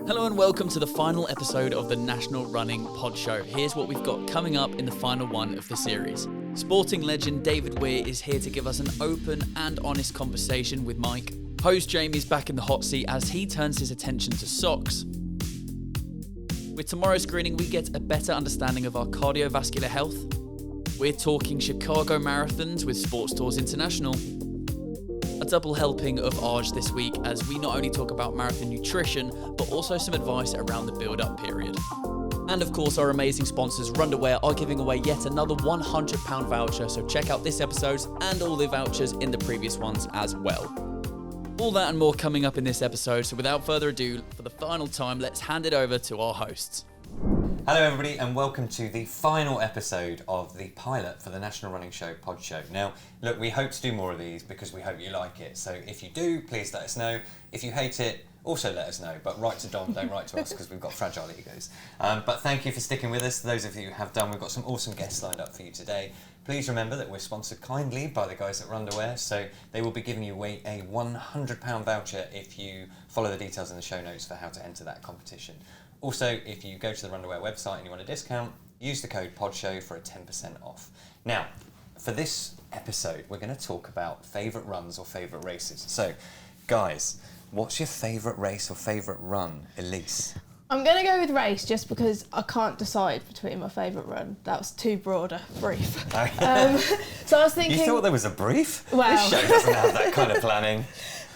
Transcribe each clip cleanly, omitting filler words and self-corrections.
Hello and welcome to the final episode of the National Running PodShow. Here's what we've got coming up in the final one of the series. Sporting legend David Weir is here to give us an open and honest conversation with Mike. Host Jamie's back in the hot seat as he turns his attention to socks. With tomorrow's screening, we get a better understanding of our cardiovascular health. We're talking Chicago marathons with Sports Tours International. A double helping of Arj this week as we not only talk about marathon nutrition, but also some advice around the build-up period. And of course, our amazing sponsors, Runderwear, are giving away yet another £100 voucher, so check out this episode's and all the vouchers in the previous ones as well. All that and more coming up in this episode, so without further ado, for the final time, let's hand it over to our hosts. Hello everybody and welcome to the final episode of the pilot for the National Running PodShow. Now, look, we hope to do more of these because we hope you like it. So if you do, please let us know. If you hate it, also let us know. But write to Dom, don't write to us because we've got fragile egos. But thank you for sticking with us. Those of you who have done, we've got some awesome guests lined up for you today. Please remember that we're sponsored kindly by the guys at Runderwear, so they will be giving you away a £100 voucher if you follow the details in the show notes for how to enter that competition. Also, if you go to the Runderwear website and you want a discount, use the code PODSHOW for a 10% off. Now, for this episode, we're going to talk about favourite runs or favourite races. So, guys, what's your favourite race or favourite run, Elise? I'm going to go with race just because I can't decide between my favourite run. That was too broad a brief. So I was thinking... You thought there was a brief? Well... This show doesn't have that kind of planning.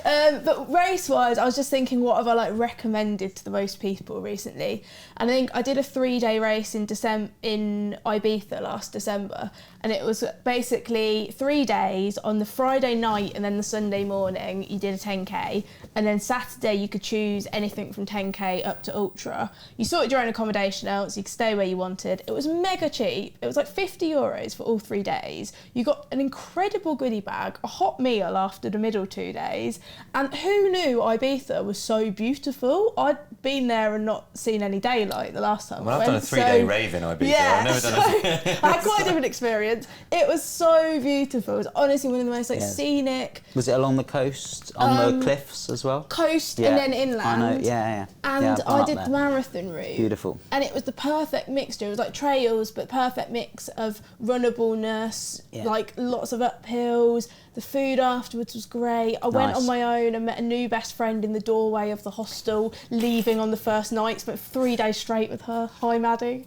But race-wise, I was just thinking, what have I recommended to the most people recently? And I think I did a 3-day race in Ibiza last December, and it was basically 3 days. On the Friday night and then the Sunday morning, you did a 10k, and then Saturday you could choose anything from 10k up to ultra. You sorted your own accommodation out, so you could stay where you wanted. It was mega cheap. It was like €50 for all 3 days. You got an incredible goodie bag, a hot meal after the middle 2 days. And who knew Ibiza was so beautiful? I'd been there and not seen any daylight the last time I went. I've done a 3-day rave in Ibiza. Yeah, I've never done I had quite a different experience. It was so beautiful. It was honestly one of the most scenic. Was it along the coast, on the cliffs as well? Coast and then inland. I know, yeah. And I did the marathon route. Beautiful. And it was the perfect mixture. It was like trails, but perfect mix of runnableness, like lots of uphills. The food afterwards was great. I went on my own and met a new best friend in the doorway of the hostel, leaving on the first night. Spent 3 days straight with her. Hi, Maddie.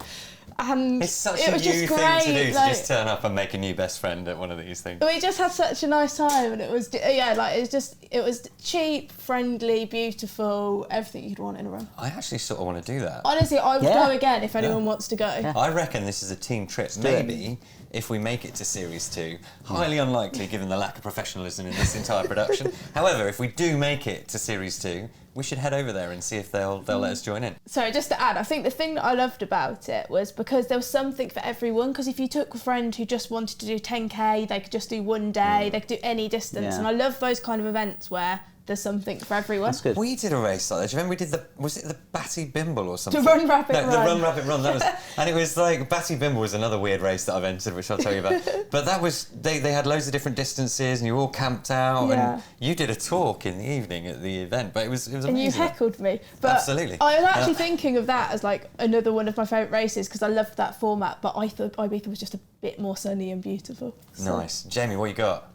And it's such it a was new just thing great. to do, to just turn up and make a new best friend at one of these things. We just had such a nice time, and it was it was cheap, friendly, beautiful, everything you'd want in a run. I actually sort of want to do that. Honestly, I would go again if anyone wants to go. Yeah. I reckon this is a team trip. Maybe if we make it to Series 2, highly unlikely given the lack of professionalism in this entire production. However, if we do make it to Series 2, we should head over there and see if they'll let us join in. So just to add, I think the thing that I loved about it was because there was something for everyone, because if you took a friend who just wanted to do 10k, they could just do 1 day, they could do any distance, and I love those kind of events where there's something for everyone. That's good. We did a race like that. Do you remember we did was it the Batty Bimble or something? The Run Rapid Run. The Run Rapid Run, that was, and it was like, Batty Bimble was another weird race that I've entered, which I'll tell you about. But that was, they had loads of different distances and you all camped out and you did a talk in the evening at the event, but it was amazing. And you heckled me. But absolutely. I was actually thinking of that as like another one of my favourite races because I loved that format, but I thought Ibiza was just a bit more sunny and beautiful. So. Nice. Jamie, what you got?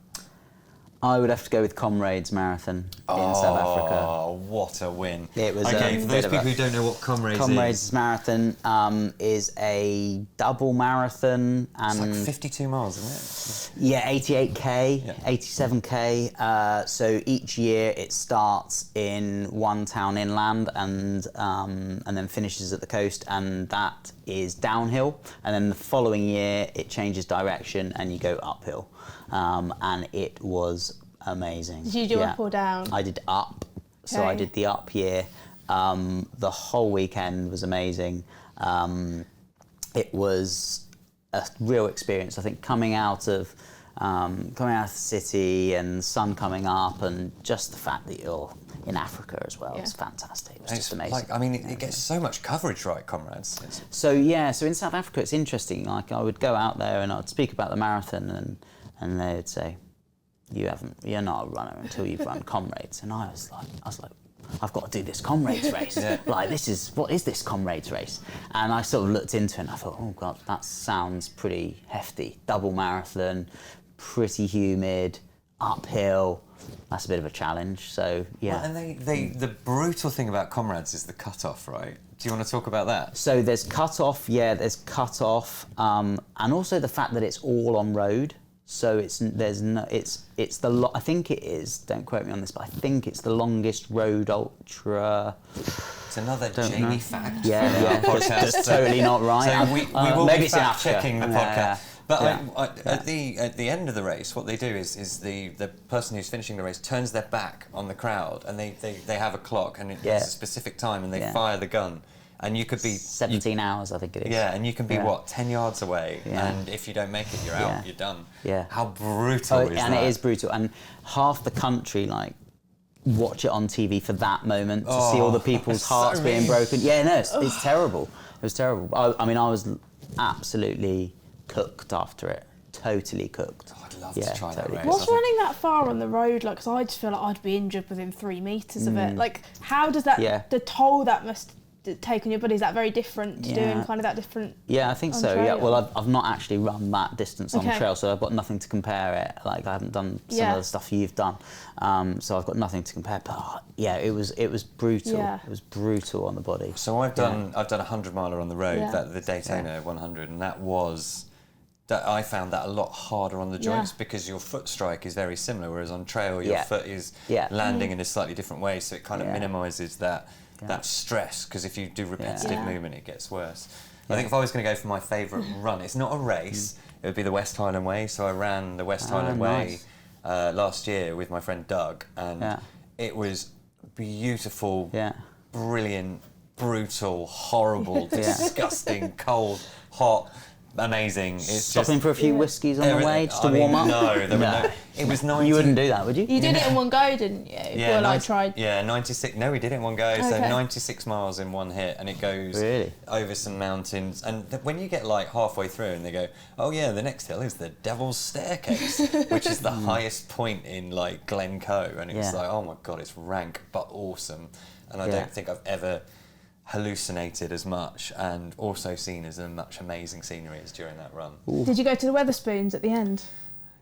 I would have to go with Comrades Marathon in South Africa. Oh, what a win. It was okay, for those people who don't know what Comrades Marathon is a double marathon. And it's like 52 miles, isn't it? Yeah, 88k, 87k. So each year it starts in one town inland and then finishes at the coast, and that is downhill. And then the following year it changes direction and you go uphill. And it was amazing. Did you do up or down? I did up, so I did the up year. The whole weekend was amazing. It was a real experience. I think coming out of the city and sun coming up, and just the fact that you're in Africa as well, it's fantastic. It was just amazing. Like, I mean, it gets so much coverage, right, Comrades? So in South Africa, it's interesting. Like, I would go out there and I'd speak about the marathon, and they would say, you're not a runner until you've run Comrades. And I was like, I've got to do this comrades race. Like, what is this comrades race? And I sort of looked into it and I thought, oh God, that sounds pretty hefty. Double marathon, pretty humid, uphill. That's a bit of a challenge. So yeah. Well, and the brutal thing about comrades is the cut-off, right? Do you want to talk about that? So there's cut-off, and also the fact that it's all on road. So I think it is, don't quote me on this, but I think it's the longest road ultra. It's another Jamie fact for our podcast. That's totally not right. So we will maybe be fact checking the podcast. But at the end of the race, what they do is the person who's finishing the race turns their back on the crowd, and they have a clock, and it's a specific time, and they fire the gun. And you could be 17 hours, I think it is. Yeah, and you can be 10 yards away, and if you don't make it, you're out. You're done. Yeah. How brutal is that? And it is brutal, and half the country watch it on TV for that moment to see all the people's hearts being broken. Yeah, no, it's terrible. It was terrible. I mean, I was absolutely cooked after it. Totally cooked. I'd love to try that race. What's running that far on the road like? Because I just feel like I'd be injured within 3 meters of it. Like, how does that? The toll that must take on your body, is that very different to doing kind of that different? Yeah, I think so. trail? Yeah, well, I've not actually run that distance on trail, so I've got nothing to compare it. Like, I haven't done some of the stuff you've done, so I've got nothing to compare. But it was brutal. Yeah. It was brutal on the body. So I've done a 100-miler on the road, the Daytona 100, and I found that a lot harder on the joints because your foot strike is very similar, whereas on trail your foot is landing in a slightly different way, so it kind of minimises that stress, because if you do repetitive movement it gets worse. I think if I was going to go for my favourite run, it's not a race, it would be the West Highland Way. So I ran the West Highland Way last year with my friend Doug, and it was beautiful, brilliant, brutal, horrible, disgusting, cold, hot, amazing. It's stopping for a few whiskies on the way just to warm up. No, it was 90. You wouldn't do that, would you? You did it in one go, didn't you? Yeah, I tried. Yeah, 96. No, we did it in one go. So 96 miles in one hit, and it goes over some mountains. And when you get like halfway through, and they go, "Oh yeah, the next hill is the Devil's Staircase," which is the highest point in like Glencoe, and it's like, oh my god, it's rank but awesome. And I don't think I've ever hallucinated as much, and also seen as much amazing scenery as during that run. Ooh. Did you go to the Wetherspoons at the end?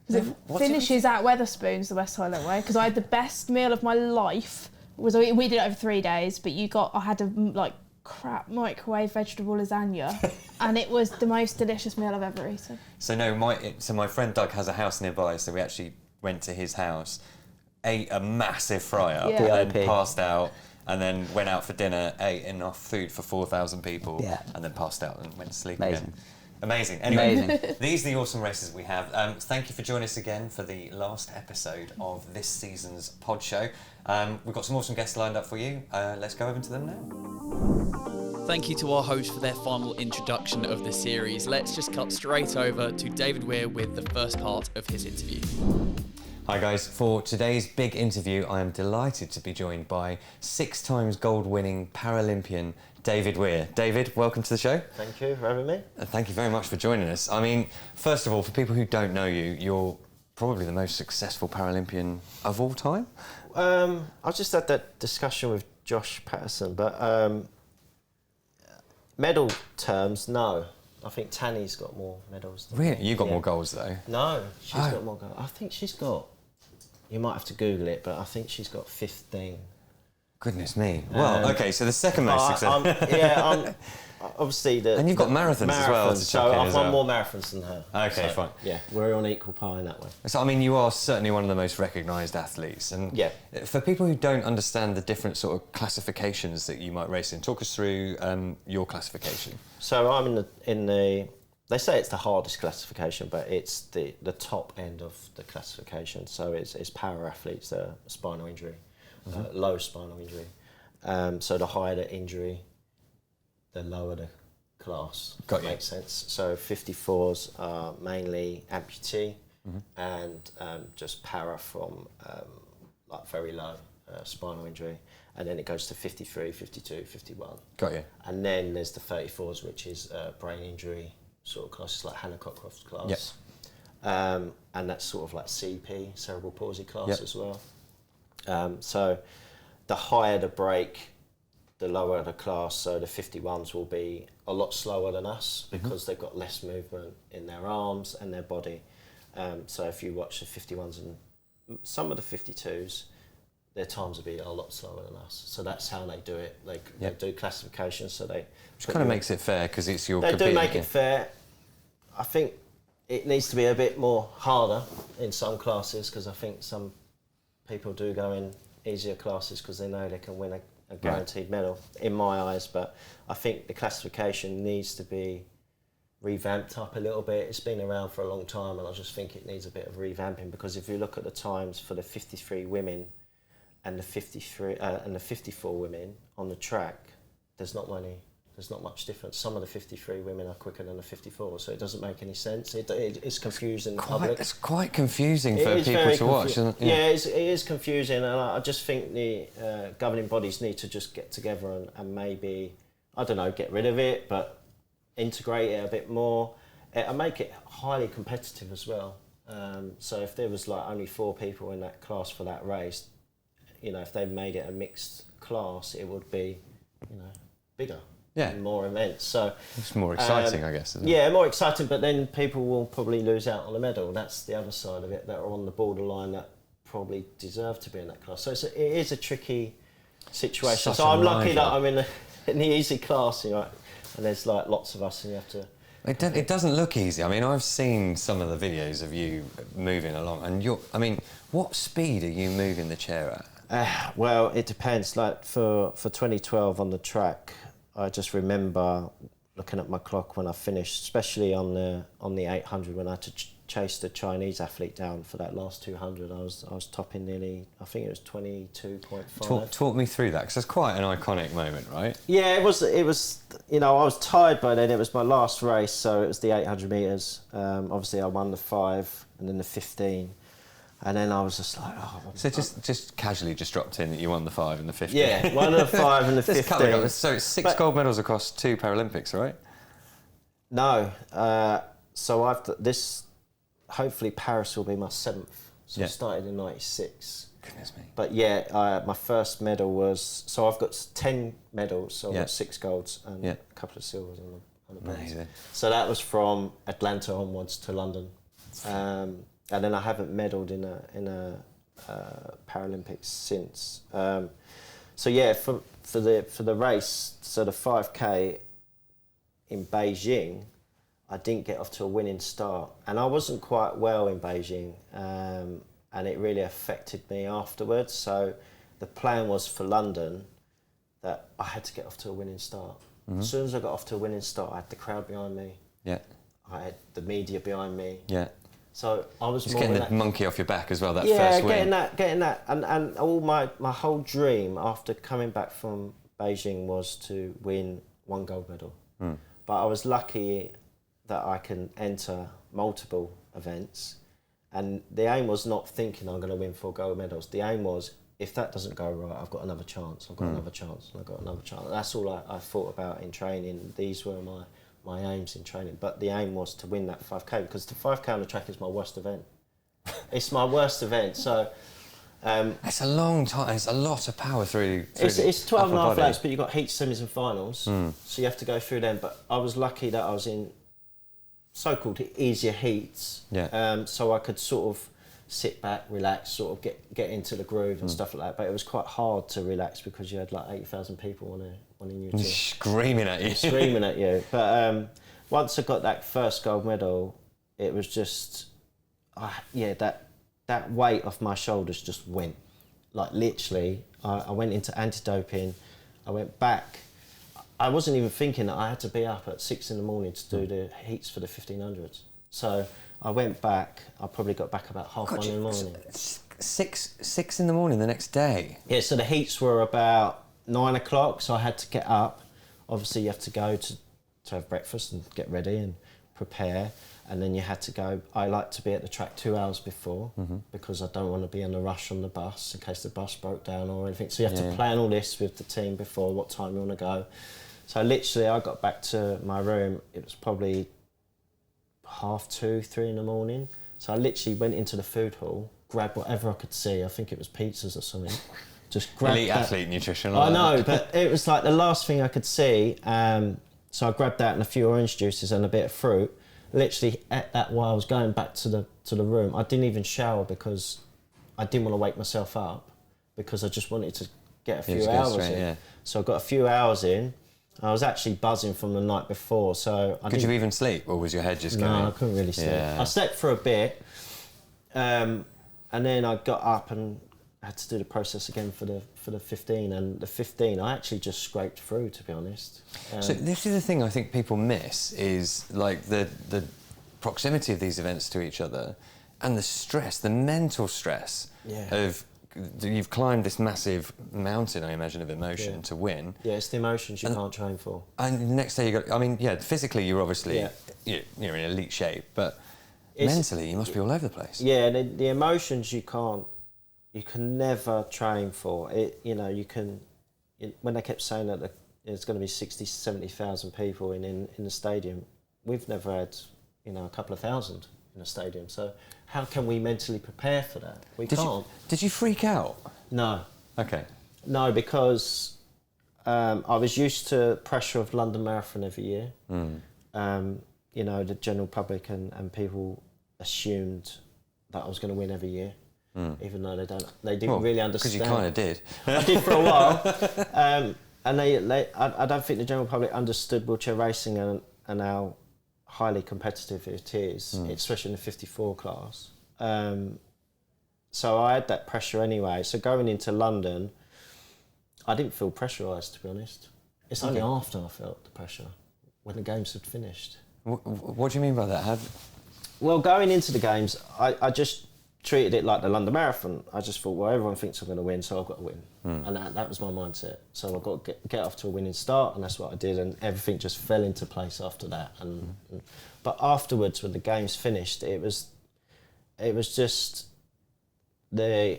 Because it finishes at Wetherspoons, the West Highland Way. Because I had the best meal of my life. We did it over 3 days, but I had a crap microwave vegetable lasagna, and it was the most delicious meal I've ever eaten. So my friend Doug has a house nearby, so we actually went to his house, ate a massive fry-up, and then passed out. And then went out for dinner, ate enough food for 4,000 people, and then passed out and went to sleep again. Amazing. Anyway, these are the awesome races we have. Thank you for joining us again for the last episode of this season's pod show. We've got some awesome guests lined up for you. Let's go over to them now. Thank you to our host for their final introduction of the series. Let's just cut straight over to David Weir with the first part of his interview. Hi guys, for today's big interview I am delighted to be joined by 6 times gold-winning Paralympian David Weir. David, welcome to the show. Thank you for having me. Thank you very much for joining us. I mean, first of all, for people who don't know you, you're probably the most successful Paralympian of all time? I just had that discussion with Josh Patterson, but medal terms, no. I think Tanny's got more medals than Really? me. You got more goals though? No, she's got more goals. I think she's got, you might have to Google it, but I think she's got 15. Goodness me. Well, okay, so the second most successful. I'm obviously the... And you've got marathons as well to so check in I've as won well. more marathons than her. Okay, so, fine. Yeah, we're on equal par in that way. So, I mean, you are certainly one of the most recognised athletes. And for people who don't understand the different sort of classifications that you might race in, talk us through your classification. So I'm in the they say it's the hardest classification, but it's the top end of the classification. So it's para athletes that are spinal injury, low spinal injury. So the higher the injury, the lower the class. Got you. Makes sense. So 54s are mainly amputee and just para from like very low spinal injury. And then it goes to 53, 52, 51. Got you. And then there's the 34s, which is brain injury sort of classes, like Hannah Cockcroft's class. Yep. And that's sort of like CP, cerebral palsy class as well. So the higher the break, the lower the class. So the 51s will be a lot slower than us because they've got less movement in their arms and their body. So if you watch the 51s and some of the 52s, their times will be a lot slower than us. So that's how they do it. They do classification. So which kind of makes it fair because it's your. They do make it fair. I think it needs to be a bit more harder in some classes because I think some people do go in easier classes because they know they can win a guaranteed medal, in my eyes. But I think the classification needs to be revamped up a little bit. It's been around for a long time, and I just think it needs a bit of revamping because if you look at the times for the 53 women and the 54 women on the track, there's not much difference. Some of the 53 women are quicker than the 54, so it doesn't make any sense. It's confusing the public. It's quite confusing for people to watch, isn't it? Yeah, it is confusing, and I just think the governing bodies need to just get together and maybe, I don't know, get rid of it, but integrate it a bit more and make it highly competitive as well. So if there was like only 4 people in that class for that race, you know, if they made it a mixed class, it would be, you know, bigger. Yeah. And more immense. So it's more exciting, I guess, isn't it? Yeah, more exciting, but then people will probably lose out on the medal. That's the other side of it, that are on the borderline that probably deserve to be in that class. So it is a tricky situation. So I'm lucky that I'm in the easy class, you know, and there's like lots of us and you have to... It doesn't look easy. I mean, I've seen some of the videos of you moving along and what speed are you moving the chair at? Well, it depends. Like for 2012 on the track, I just remember looking at my clock when I finished, especially on the 800 when I had to chase the Chinese athlete down for that last 200. I was topping nearly, I think it was 22.5. Talk me through that, because that's quite an iconic moment, right? Yeah, it was. You know, I was tired by then. It was my last race, so it was the 800 metres. Obviously, I won the 5 and then the 15. And then I was just like, oh... So just casually just dropped in that you won the 5 and the 15? Yeah, won the 5 and the 15. So it's 6 gold medals across 2 Paralympics, right? No. So hopefully Paris will be my 7th. So I started in 96. Goodness me. But yeah, my first medal was... So I've got 10 medals, so I've got 6 golds and a couple of silvers on the bronze. So that was from Atlanta onwards to London. And then I haven't medalled in a Paralympics since. So yeah, for the race, so the 5K in Beijing, I didn't get off to a winning start, and I wasn't quite well in Beijing, and it really affected me afterwards. So the plan was for London that I had to get off to a winning start. Mm-hmm. As soon as I got off to a winning start, I had the crowd behind me. Yeah. I had the media behind me. Yeah. So I was just getting the monkey off your back as well. That yeah, first win. getting that, and all my whole dream after coming back from Beijing was to win 1 gold medal. Mm. But I was lucky that I can enter multiple events, and the aim was not thinking I'm going to win 4 gold medals. The aim was, if that doesn't go right, I've got another chance. I've got another chance. I've got another chance. That's all I thought about in training. These were my aims in training, but the aim was to win that 5K, because the 5K on the track is my worst event. It's my worst event, so... it's a long time, it's a lot of power through it's 12 and a half laps, but you've got heats, semis and finals, so you have to go through them, but I was lucky that I was in so-called easier heats, so I could sort of sit back, relax, sort of get into the groove and stuff like that, but it was quite hard to relax because you had like 80,000 people on your team. Screaming at you. Screaming at you. But once I got that first gold medal, it was just, that weight off my shoulders just went. Like literally, I went into anti-doping, I went back. I wasn't even thinking that I had to be up at 6 in the morning to do the heats for the 1500s. So I went back, I probably got back about 1:30 in the morning. 6 in the morning the next day? Yeah, so the heats were about 9 o'clock, so I had to get up. Obviously you have to go to have breakfast and get ready and prepare, and then you had to go. I like to be at the track 2 hours before, because I don't want to be in a rush on the bus in case the bus broke down or anything. So you have to plan all this with the team before, what time you want to go. So literally I got back to my room, it was probably 2:30, 3 in the morning. So I literally went into the food hall, grabbed whatever I could see, I think it was pizzas or something, just grabbed Elite that. athlete nutrition. I know, but it was like the last thing I could see. So I grabbed that and a few orange juices and a bit of fruit. Literally ate that while I was going back to the room. I didn't even shower because I didn't want to wake myself up, because I just wanted to get a few hours in. Yeah. So I got a few hours in. I was actually buzzing from the night before, so Could you even sleep, or was your head just going? No, I couldn't really sleep. Yeah. I slept for a bit, and then I got up and had to do the process again for the 15, and the 15 I actually just scraped through, to be honest. So this is the thing I think people miss, is like the proximity of these events to each other, and the stress, the mental stress of you've climbed this massive mountain, I imagine, of emotion to win. Yeah, it's the emotions you can't train for. And the next day you got, I mean, physically you're obviously you're in elite shape, but mentally you must be all over the place. Yeah, the emotions you can never train for. When they kept saying that there's going to be 60, 70,000 people in the stadium, we've never had, a couple of thousand in a stadium. So how can we mentally prepare for that? We can't. Did you freak out? No. Okay. No, because I was used to pressure of London Marathon every year. The general public and people assumed that I was going to win every year, even though they didn't really understand. Because you kind of did. I did for a while, and I don't think the general public understood wheelchair racing and how highly competitive it is, especially in the 54 class. So I had that pressure anyway. So going into London, I didn't feel pressurised, to be honest. It's only after I felt the pressure, when the games had finished. What do you mean by that? Well, going into the games, I just treated it like the London Marathon. I just thought, well, everyone thinks I'm going to win, so I've got to win. And that was my mindset. So I've got to get off to a winning start, and that's what I did, and everything just fell into place after that. But afterwards, when the games finished, it was just the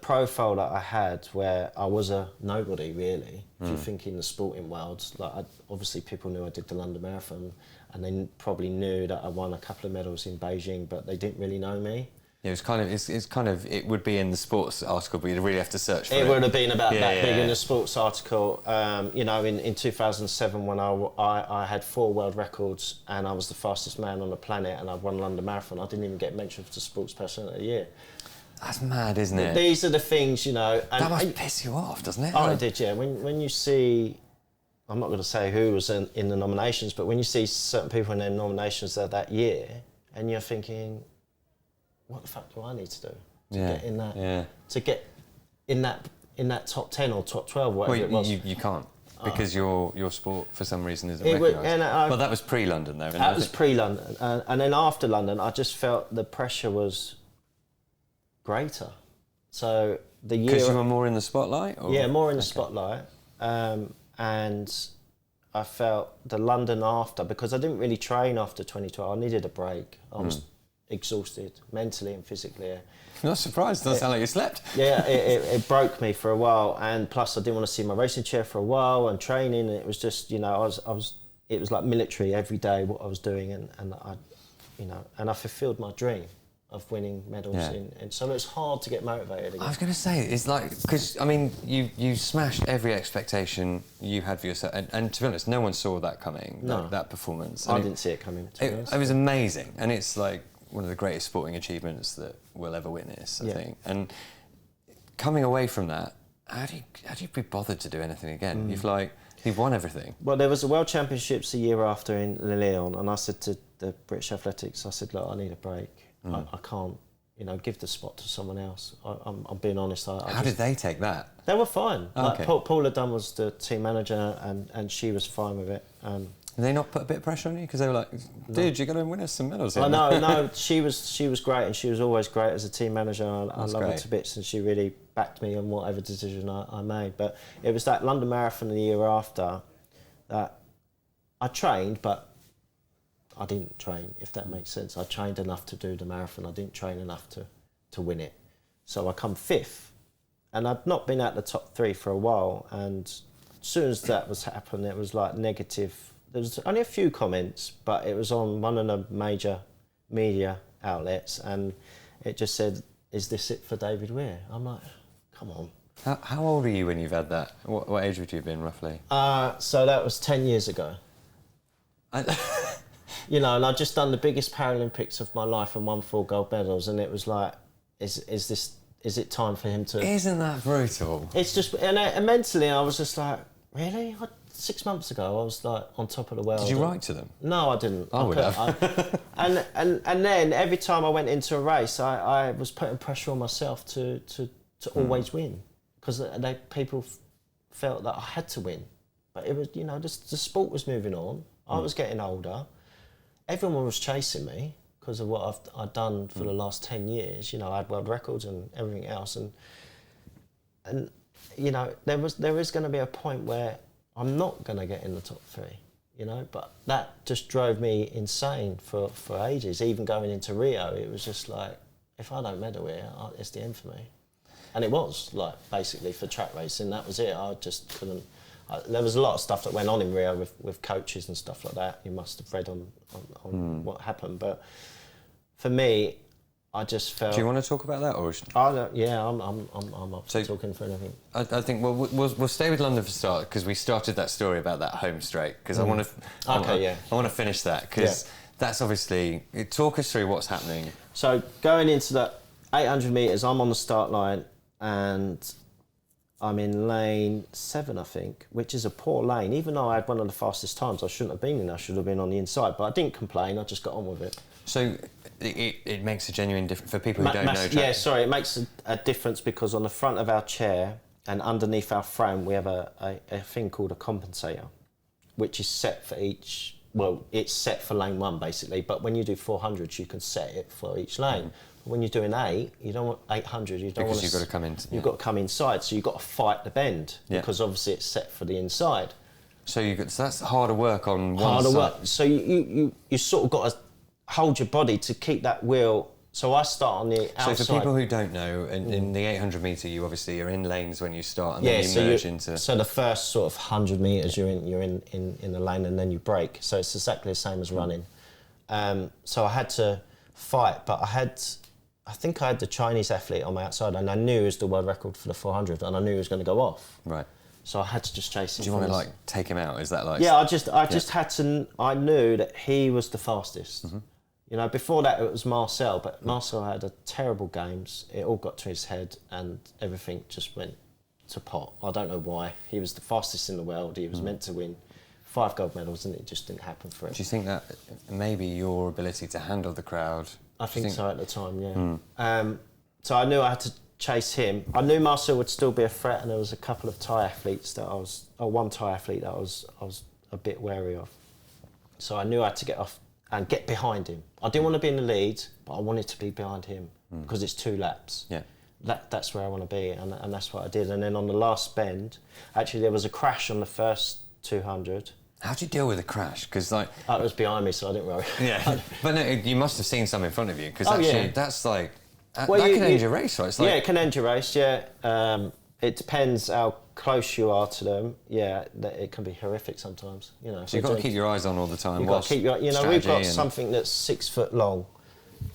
profile that I had, where I was a nobody, really. If you think in the sporting world, obviously people knew I did the London Marathon, and they probably knew that I won a couple of medals in Beijing, but they didn't really know me. Yeah, it would be in the sports article, but you'd really have to search for it. It would have been about that big in the sports article. In 2007, when I had 4 world records and I was the fastest man on the planet and I won London Marathon, I didn't even get mentioned for the Sports Person of the Year. That's mad, isn't it? These are the things, And that must piss you off, doesn't it? Oh, it did, yeah. When you see, I'm not going to say who was in the nominations, but when you see certain people in their nominations that year, and you're thinking, what the fuck do I need to do to get in that? Yeah. To get in that top 10 or top 12, whatever it was. You can't, because your sport for some reason isn't recognised. Well, that was pre-London, though. That was pre-London, and then after London, I just felt the pressure was greater. So the year, because you were more in the spotlight. Or? Yeah, more in the spotlight, and I felt the London after, because I didn't really train after 2012. I needed a break. I was exhausted mentally and physically. I'm not surprised. It doesn't sound like you slept. Yeah, it broke me for a while, and plus I didn't want to see my racing chair for a while, and training. And it was just, it was like military every day what I was doing, and I fulfilled my dream of winning medals, and so it's hard to get motivated again. I was going to say, it's like, because I mean, you smashed every expectation you had for yourself, and to be honest, no one saw that coming. No. that performance. I didn't see it coming. It was amazing, and it's like one of the greatest sporting achievements that we'll ever witness, I think. And coming away from that, how do you be bothered to do anything again? You've won everything. Well, there was the World Championships a year after in Lyon, and I said to the British Athletics, I said, look, I need a break. I can't, give the spot to someone else. I'm being honest. How did they take that? They were fine. Oh, okay. Paula Dunn was the team manager, and she was fine with it. Did they not put a bit of pressure on you? Because they were like, dude, you're going to win us some medals here. No, she was great, and she was always great as a team manager. I love her to bits, and she really backed me on whatever decision I made. But it was that London Marathon the year after that I trained, but I didn't train, if that makes sense. I trained enough to do the marathon. I didn't train enough to win it. So I come 5th, and I'd not been at the top 3 for a while. And as soon as that was happening, it was like negative. There was only a few comments, but it was on one of the major media outlets, and it just said, "Is this it for David Weir?" I'm like, come on. How old are you when you've had that? What age would you have been, roughly? So that was 10 years ago. You know, and I'd just done the biggest Paralympics of my life and won 4 gold medals, and it was like, is it time for him to... Isn't that brutal? It's just... And mentally, I was just like, really? 6 months ago, I was like on top of the world. Did you write to them? No, I didn't. I would have. And then every time I went into a race, I was putting pressure on myself to always win, because people felt that I had to win. But it was, you know, the sport was moving on. I was getting older. Everyone was chasing me because of what I'd done for the last 10 years. You know, I had world records and everything else. And you know, there is going to be a point where I'm not going to get in the top 3, you know, but that just drove me insane for ages. Even going into Rio, it was just like, if I don't medal here, it's the end for me. And it was, like, basically for track racing, that was it. I just couldn't... there was a lot of stuff that went on in Rio with coaches and stuff like that. You must have read on what happened. But for me, I just felt... Do you want to talk about that, or? I'm up for talking for anything. I think we'll stay with London for start, because we started that story about that home straight, because I want to finish that, because that's obviously... Talk us through what's happening. So going into the 800 metres, I'm on the start line and I'm in lane 7, I think, which is a poor lane. Even though I had one of the fastest times, I shouldn't have been in. I should have been on the inside, but I didn't complain. I just got on with it. So it makes a genuine difference for people who don't know track. Yeah, sorry, it makes a difference because on the front of our chair and underneath our frame, we have a thing called a compensator, which is set for each... Well, it's set for lane 1, basically, but when you do 400s, you can set it for each lane. When you're doing 8, you don't want 800. You don't want. Because you've got to come in. You've got to come inside, so you've got to fight the bend because obviously it's set for the inside. So that's harder work on one side. Work. So you sort of got to hold your body to keep that wheel. So I start on the outside. So for people who don't know, in the 800 metre, you obviously are in lanes when you start, and then you merge into. So the first sort of 100 metres, you're in the lane, and then you brake. So it's exactly the same as running. So I had to fight, but I think I had the Chinese athlete on my outside, and I knew it was the world record for the 400, and I knew he was going to go off. Right. So I had to just chase him. Do you want to like take him out? Is that like? Yeah, I just had to. I knew that he was the fastest. Mm-hmm. You know, before that it was Marcel, but Marcel had a terrible games. It all got to his head, and everything just went to pot. I don't know why. He was the fastest in the world. He was meant to win 5 gold medals, and it just didn't happen for him. Do you think that maybe your ability to handle the crowd? I think so at the time, yeah. So I knew I had to chase him. I knew Marcel would still be a threat, and there was a couple of Thai athletes that one Thai athlete that I was a bit wary of. So I knew I had to get off and get behind him. I didn't want to be in the lead, but I wanted to be behind him because it's 2 laps. Yeah. That's where I want to be, and that's what I did. And then on the last bend, actually there was a crash on the first 200. How do you deal with a crash? Because like it was behind me, so I didn't worry. Yeah, but no, you must have seen some in front of you, because that's like that can end your race, right? It's like, it can end your race. Yeah, it depends how close you are to them. Yeah, it can be horrific sometimes. You know, so you've got to keep your eyes on all the time. You've got to keep we've got something that's 6 foot long,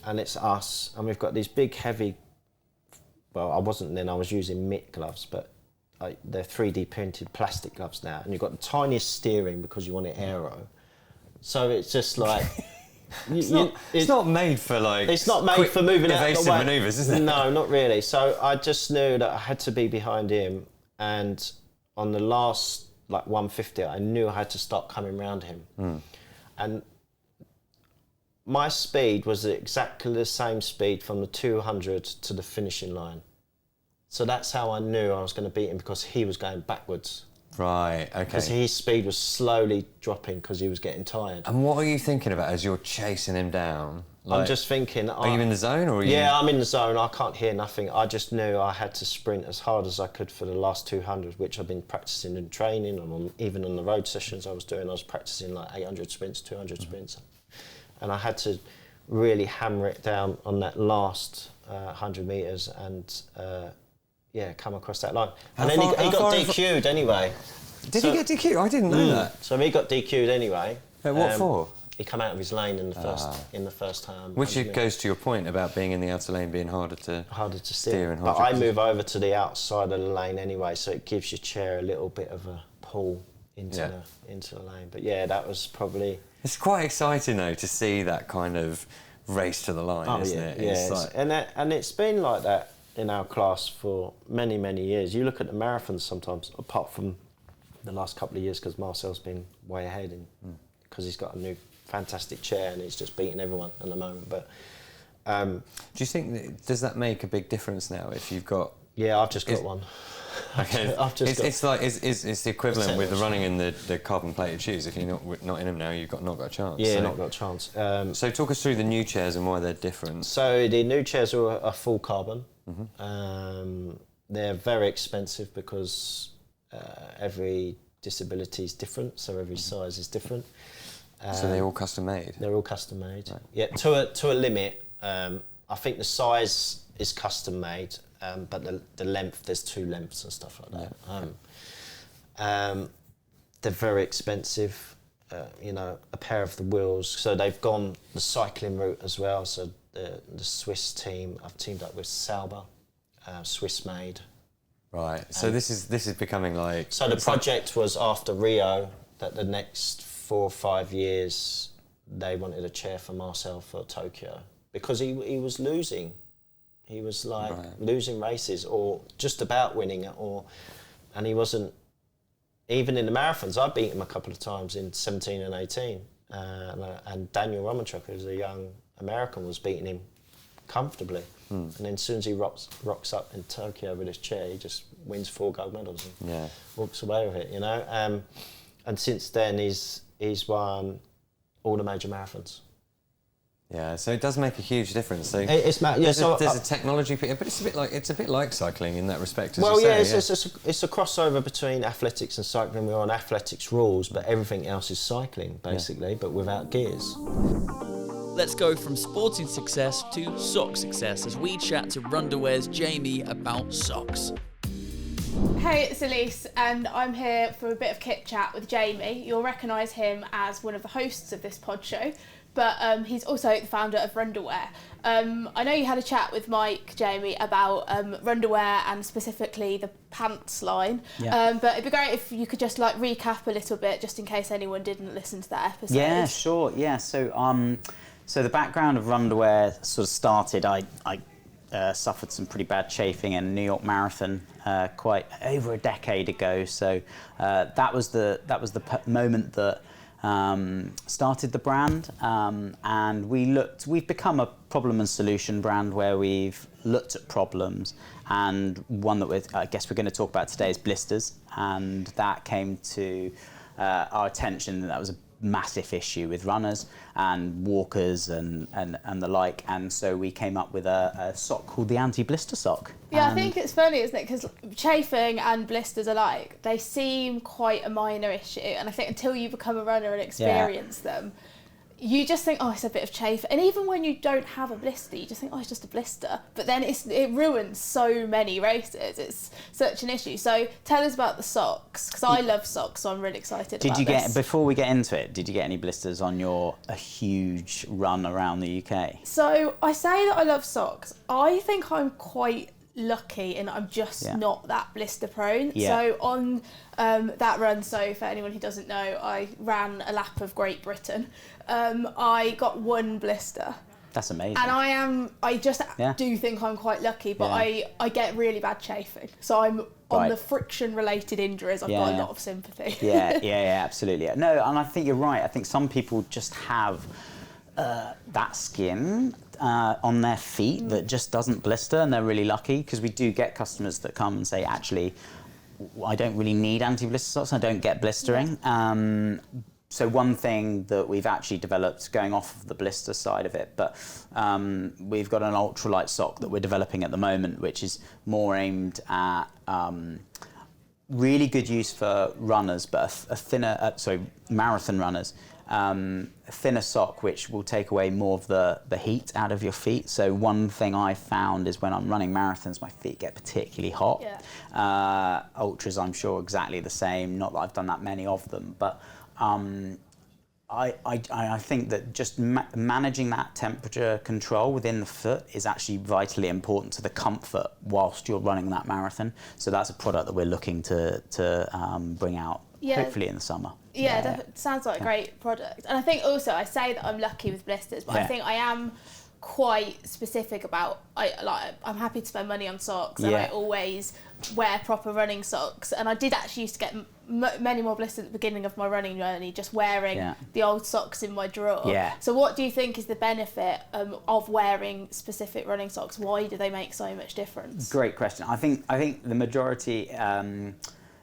and it's us, and we've got these big, heavy. Well, I wasn't then. I was using mitt gloves, but they're 3D printed plastic gloves now, and you've got the tiniest steering because you want it aero. So it's just like it's not made for like. It's not made for moving evasive out the way. Manoeuvres, is it? No, not really. So I just knew that I had to be behind him, and on the last like 150, I knew I had to start coming around him, and my speed was exactly the same speed from the 200 to the finishing line. So that's how I knew I was going to beat him, because he was going backwards. Right, okay. Because his speed was slowly dropping because he was getting tired. And what are you thinking about as you're chasing him down? Like, I'm just thinking... Are you in the zone, or are you... Yeah, I'm in the zone. I can't hear nothing. I just knew I had to sprint as hard as I could for the last 200, which I've been practising in training, and even on the road sessions I was practising like 800 sprints, 200 sprints. And I had to really hammer it down on that last 100 metres and... come across that line. And then he got DQ'd anyway. Did he get DQ'd? I didn't know that. So he got DQ'd anyway. What for? he come out of his lane in the first Which 100 goes to your point about being in the outer lane being harder to steer and But harder I move over to the outside of the lane anyway, so it gives your chair a little bit of a pull into the lane. But yeah, that was probably... It's quite exciting though to see that kind of race to the line, isn't it? Yeah, and it's been like that in our class for many, many years. You look at the marathons sometimes, apart from the last couple of years, because Marcel's been way ahead because he's got a new fantastic chair and he's just beating everyone at the moment. But do you think does that make a big difference now if you've got? Yeah, I've just got one. Okay, it's the equivalent with the running in the carbon-plated shoes. If you're not in them now, you've not got a chance. Yeah, not got a chance. So talk us through the new chairs and why they're different. So the new chairs are full carbon. They're very expensive because every disability is different, so every size is different. So they're all custom made. They're all custom made. Right. Yeah, to a limit. I think the size is custom made, but the length, there's 2 lengths and stuff like that. They're very expensive. A pair of the wheels. So they've gone the cycling route as well. So the Swiss team, I've teamed up with Sauber, Swiss made. Right. So this is becoming like. So the project was after Rio that the next 4 or 5 years they wanted a chair for Marcel for Tokyo because he was losing. He was losing races or just about winning it, and he wasn't. Even in the marathons, I beat him a couple of times in 17 and 18, and Daniel Romanchuk, who's a young American, was beating him comfortably. And then as soon as he rocks up in Tokyo with his chair, he just wins 4 gold medals and walks away with it, And since then, he's won all the major marathons. Yeah, so it does make a huge difference. So there's a technology, but it's a bit like cycling in that respect. It's a crossover between athletics and cycling. We're on athletics rules, but everything else is cycling basically, but without gears. Let's go from sporting success to sock success as we chat to Runderwear's Jamie about socks. Hey, it's Elise, and I'm here for a bit of kit chat with Jamie. You'll recognise him as one of the hosts of this pod show, but he's also the founder of Runderwear. I know you had a chat with Mike, Jamie, about Runderwear and specifically the pants line, but it'd be great if you could just recap a little bit, just in case anyone didn't listen to that episode. Yeah, sure. Yeah, so the background of Runderwear sort of started. I suffered some pretty bad chafing in a New York Marathon quite over a decade ago. So that was the moment that started the brand, and we've become a problem and solution brand where we've looked at problems, and one that I guess we're going to talk about today is blisters, and that came to our attention. That was a massive issue with runners and walkers and the like, and so we came up with a sock called the anti-blister sock. Yeah, I think it's funny, isn't it, because chafing and blisters alike, they seem quite a minor issue, and I think until you become a runner and experience them, you just think, oh, it's a bit of chafe. And even when you don't have a blister, you just think, oh, it's just a blister. But then it ruins so many races. It's such an issue. So tell us about the socks, because I love socks, so I'm really excited about this. Before we get into it, did you get any blisters on a huge run around the UK? So I say that I love socks. I think I'm quite lucky and I'm just not that blister prone. So on that run, so for anyone who doesn't know, I ran a lap of Great Britain. I got 1 blister. That's amazing. And I just do think I'm quite lucky, but I get really bad chafing. So I'm on the friction related injuries, I've got a lot of sympathy. Yeah, absolutely. No, and I think you're right. I think some people just have that skin on their feet that just doesn't blister, and they're really lucky, because we do get customers that come and say, actually, I don't really need anti-blister socks, I don't get blistering. So one thing that we've actually developed, going off of the blister side of it, but we've got an ultralight sock that we're developing at the moment, which is more aimed at really good use for runners, but a thinner, marathon runners. A thinner sock which will take away more of the heat out of your feet. So one thing I found is when I'm running marathons, my feet get particularly hot. Ultras, I'm sure, exactly the same. Not that I've done that many of them, but I think that just managing that temperature control within the foot is actually vitally important to the comfort whilst you're running that marathon. So that's a product that we're looking to bring out, hopefully in the summer. Yeah, sounds like a great product. And I think also, I say that I'm lucky with blisters, but I think I am quite specific about, I'm happy to spend money on socks, and I always wear proper running socks. And I did actually used to get many more blisters at the beginning of my running journey, just wearing the old socks in my drawer. So what do you think is the benefit of wearing specific running socks? Why do they make so much difference? Great question. I think the majority,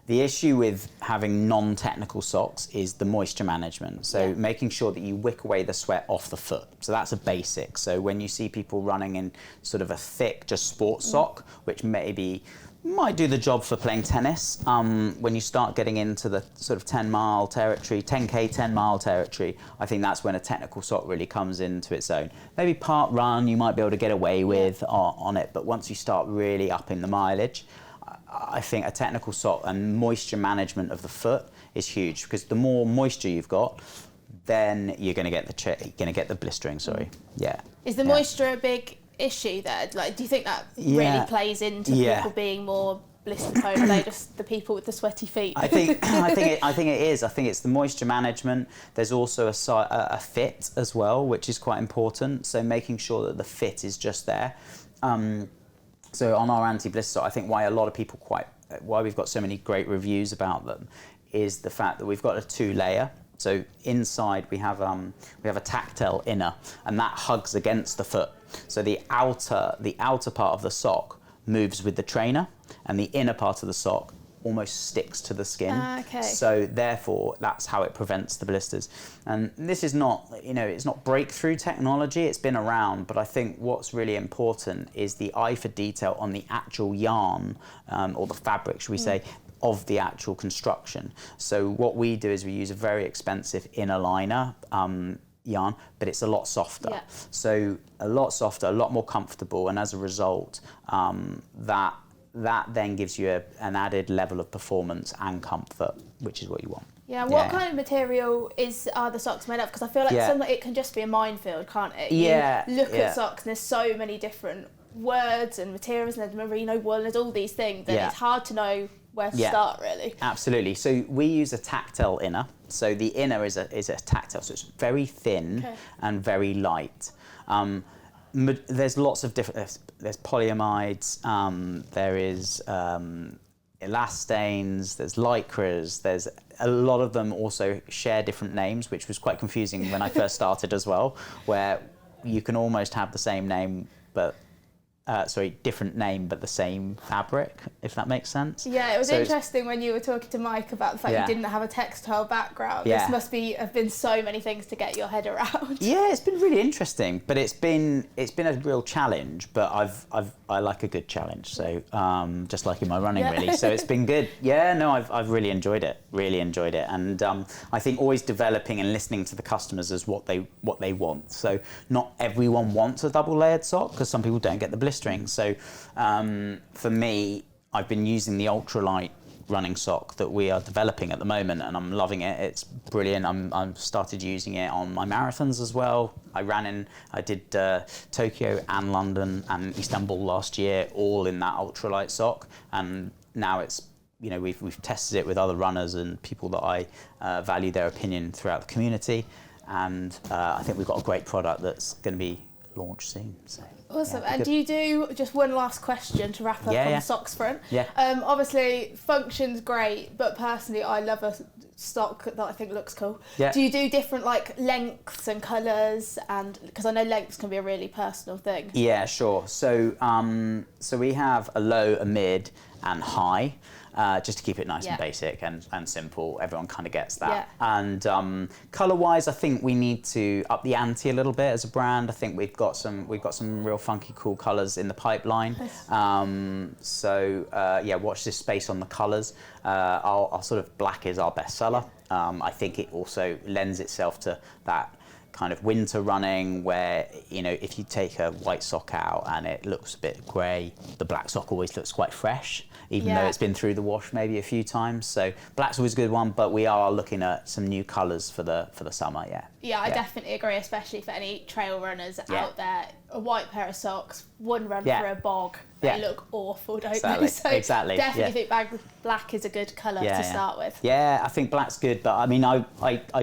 the issue with having non-technical socks is the moisture management. So making sure that you wick away the sweat off the foot. So that's a basic. So when you see people running in sort of a thick, just sports sock, which might do the job for playing tennis, when you start getting into the sort of 10-mile territory, 10K, 10-mile territory, I think that's when a technical sock really comes into its own. Maybe part run, you might be able to get away with on it, but once you start really upping the mileage, I think a technical sock and moisture management of the foot is huge, because the more moisture you've got, then you're going to get the blistering. Is the moisture a big issue there? Like, do you think that really plays into people being more blister prone? Are they just the people with the sweaty feet? I think it is. I think it's the moisture management. There's also a fit as well, which is quite important. So making sure that the fit is just there. So on our anti-blister, I think why we've got so many great reviews about them is the fact that we've got a 2-layer. So inside we have a tactile inner, and that hugs against the foot. So the outer part of the sock moves with the trainer, and the inner part of the sock almost sticks to the skin. So therefore, that's how it prevents the blisters. And this is not, it's not breakthrough technology, it's been around, but I think what's really important is the eye for detail on the actual yarn, or the fabric, should we say, of the actual construction. So what we do is we use a very expensive inner liner yarn, but it's a lot softer. So a lot softer, a lot more comfortable, and as a result, that then gives you an added level of performance and comfort, which is what you want. What kind of material are the socks made of? Because I feel like sometimes it can just be a minefield, can't it? You look at socks and there's so many different words and materials, and there's merino wool, there's all these things, and it's hard to know where to start, really. Absolutely. So we use a tactile inner. So the inner is a tactile, so it's very thin and very light. There's lots of different. There's polyamides. There is elastanes. There's lycras. There's a lot of them also share different names, which was quite confusing when I first started as well. Where you can almost have the same name, but different name but the same fabric, if that makes sense. Yeah, it was interesting when you were talking to Mike about the fact you didn't have a textile background. This must have been so many things to get your head around. Yeah, it's been really interesting, but it's been a real challenge. But I like a good challenge, so just like in my running really. So it's been good. Yeah, no, I've really enjoyed it. And I think always developing and listening to the customers as what they want. So not everyone wants a double-layered sock, because some people don't get the blistering. So for me, I've been using the ultralight running sock that we are developing at the moment, and I'm loving it. It's brilliant. I've started using it on my marathons as well. I did Tokyo and London and Istanbul last year, all in that ultralight sock, and now it's, we've tested it with other runners and people that I value their opinion throughout the community, and I think we've got a great product that's going to be launched soon. So. Awesome. And do you do, just one last question to wrap up on the socks front? Obviously, function's great, but personally, I love a stock that I think looks cool. Do you do different lengths and colours? And because I know lengths can be a really personal thing. Yeah, sure. So we have a low, a mid, and high. Just to keep it nice and basic and simple. Everyone kind of gets that. And colour-wise, I think we need to up the ante a little bit as a brand. I think we've got some real funky, cool colours in the pipeline. Watch this space on the colours. Our sort of black is our best seller. I think it also lends itself to that kind of winter running where, you know, if you take a white sock out and it looks a bit grey, the black sock always looks quite fresh, even though it's been through the wash maybe a few times. So black's always a good one, but we are looking at some new colours for the summer, Yeah, I definitely agree, especially for any trail runners out there. A white pair of socks, one run through a bog, they look awful, don't they? So definitely think black is a good colour to start with. Yeah, I think black's good, but I mean, I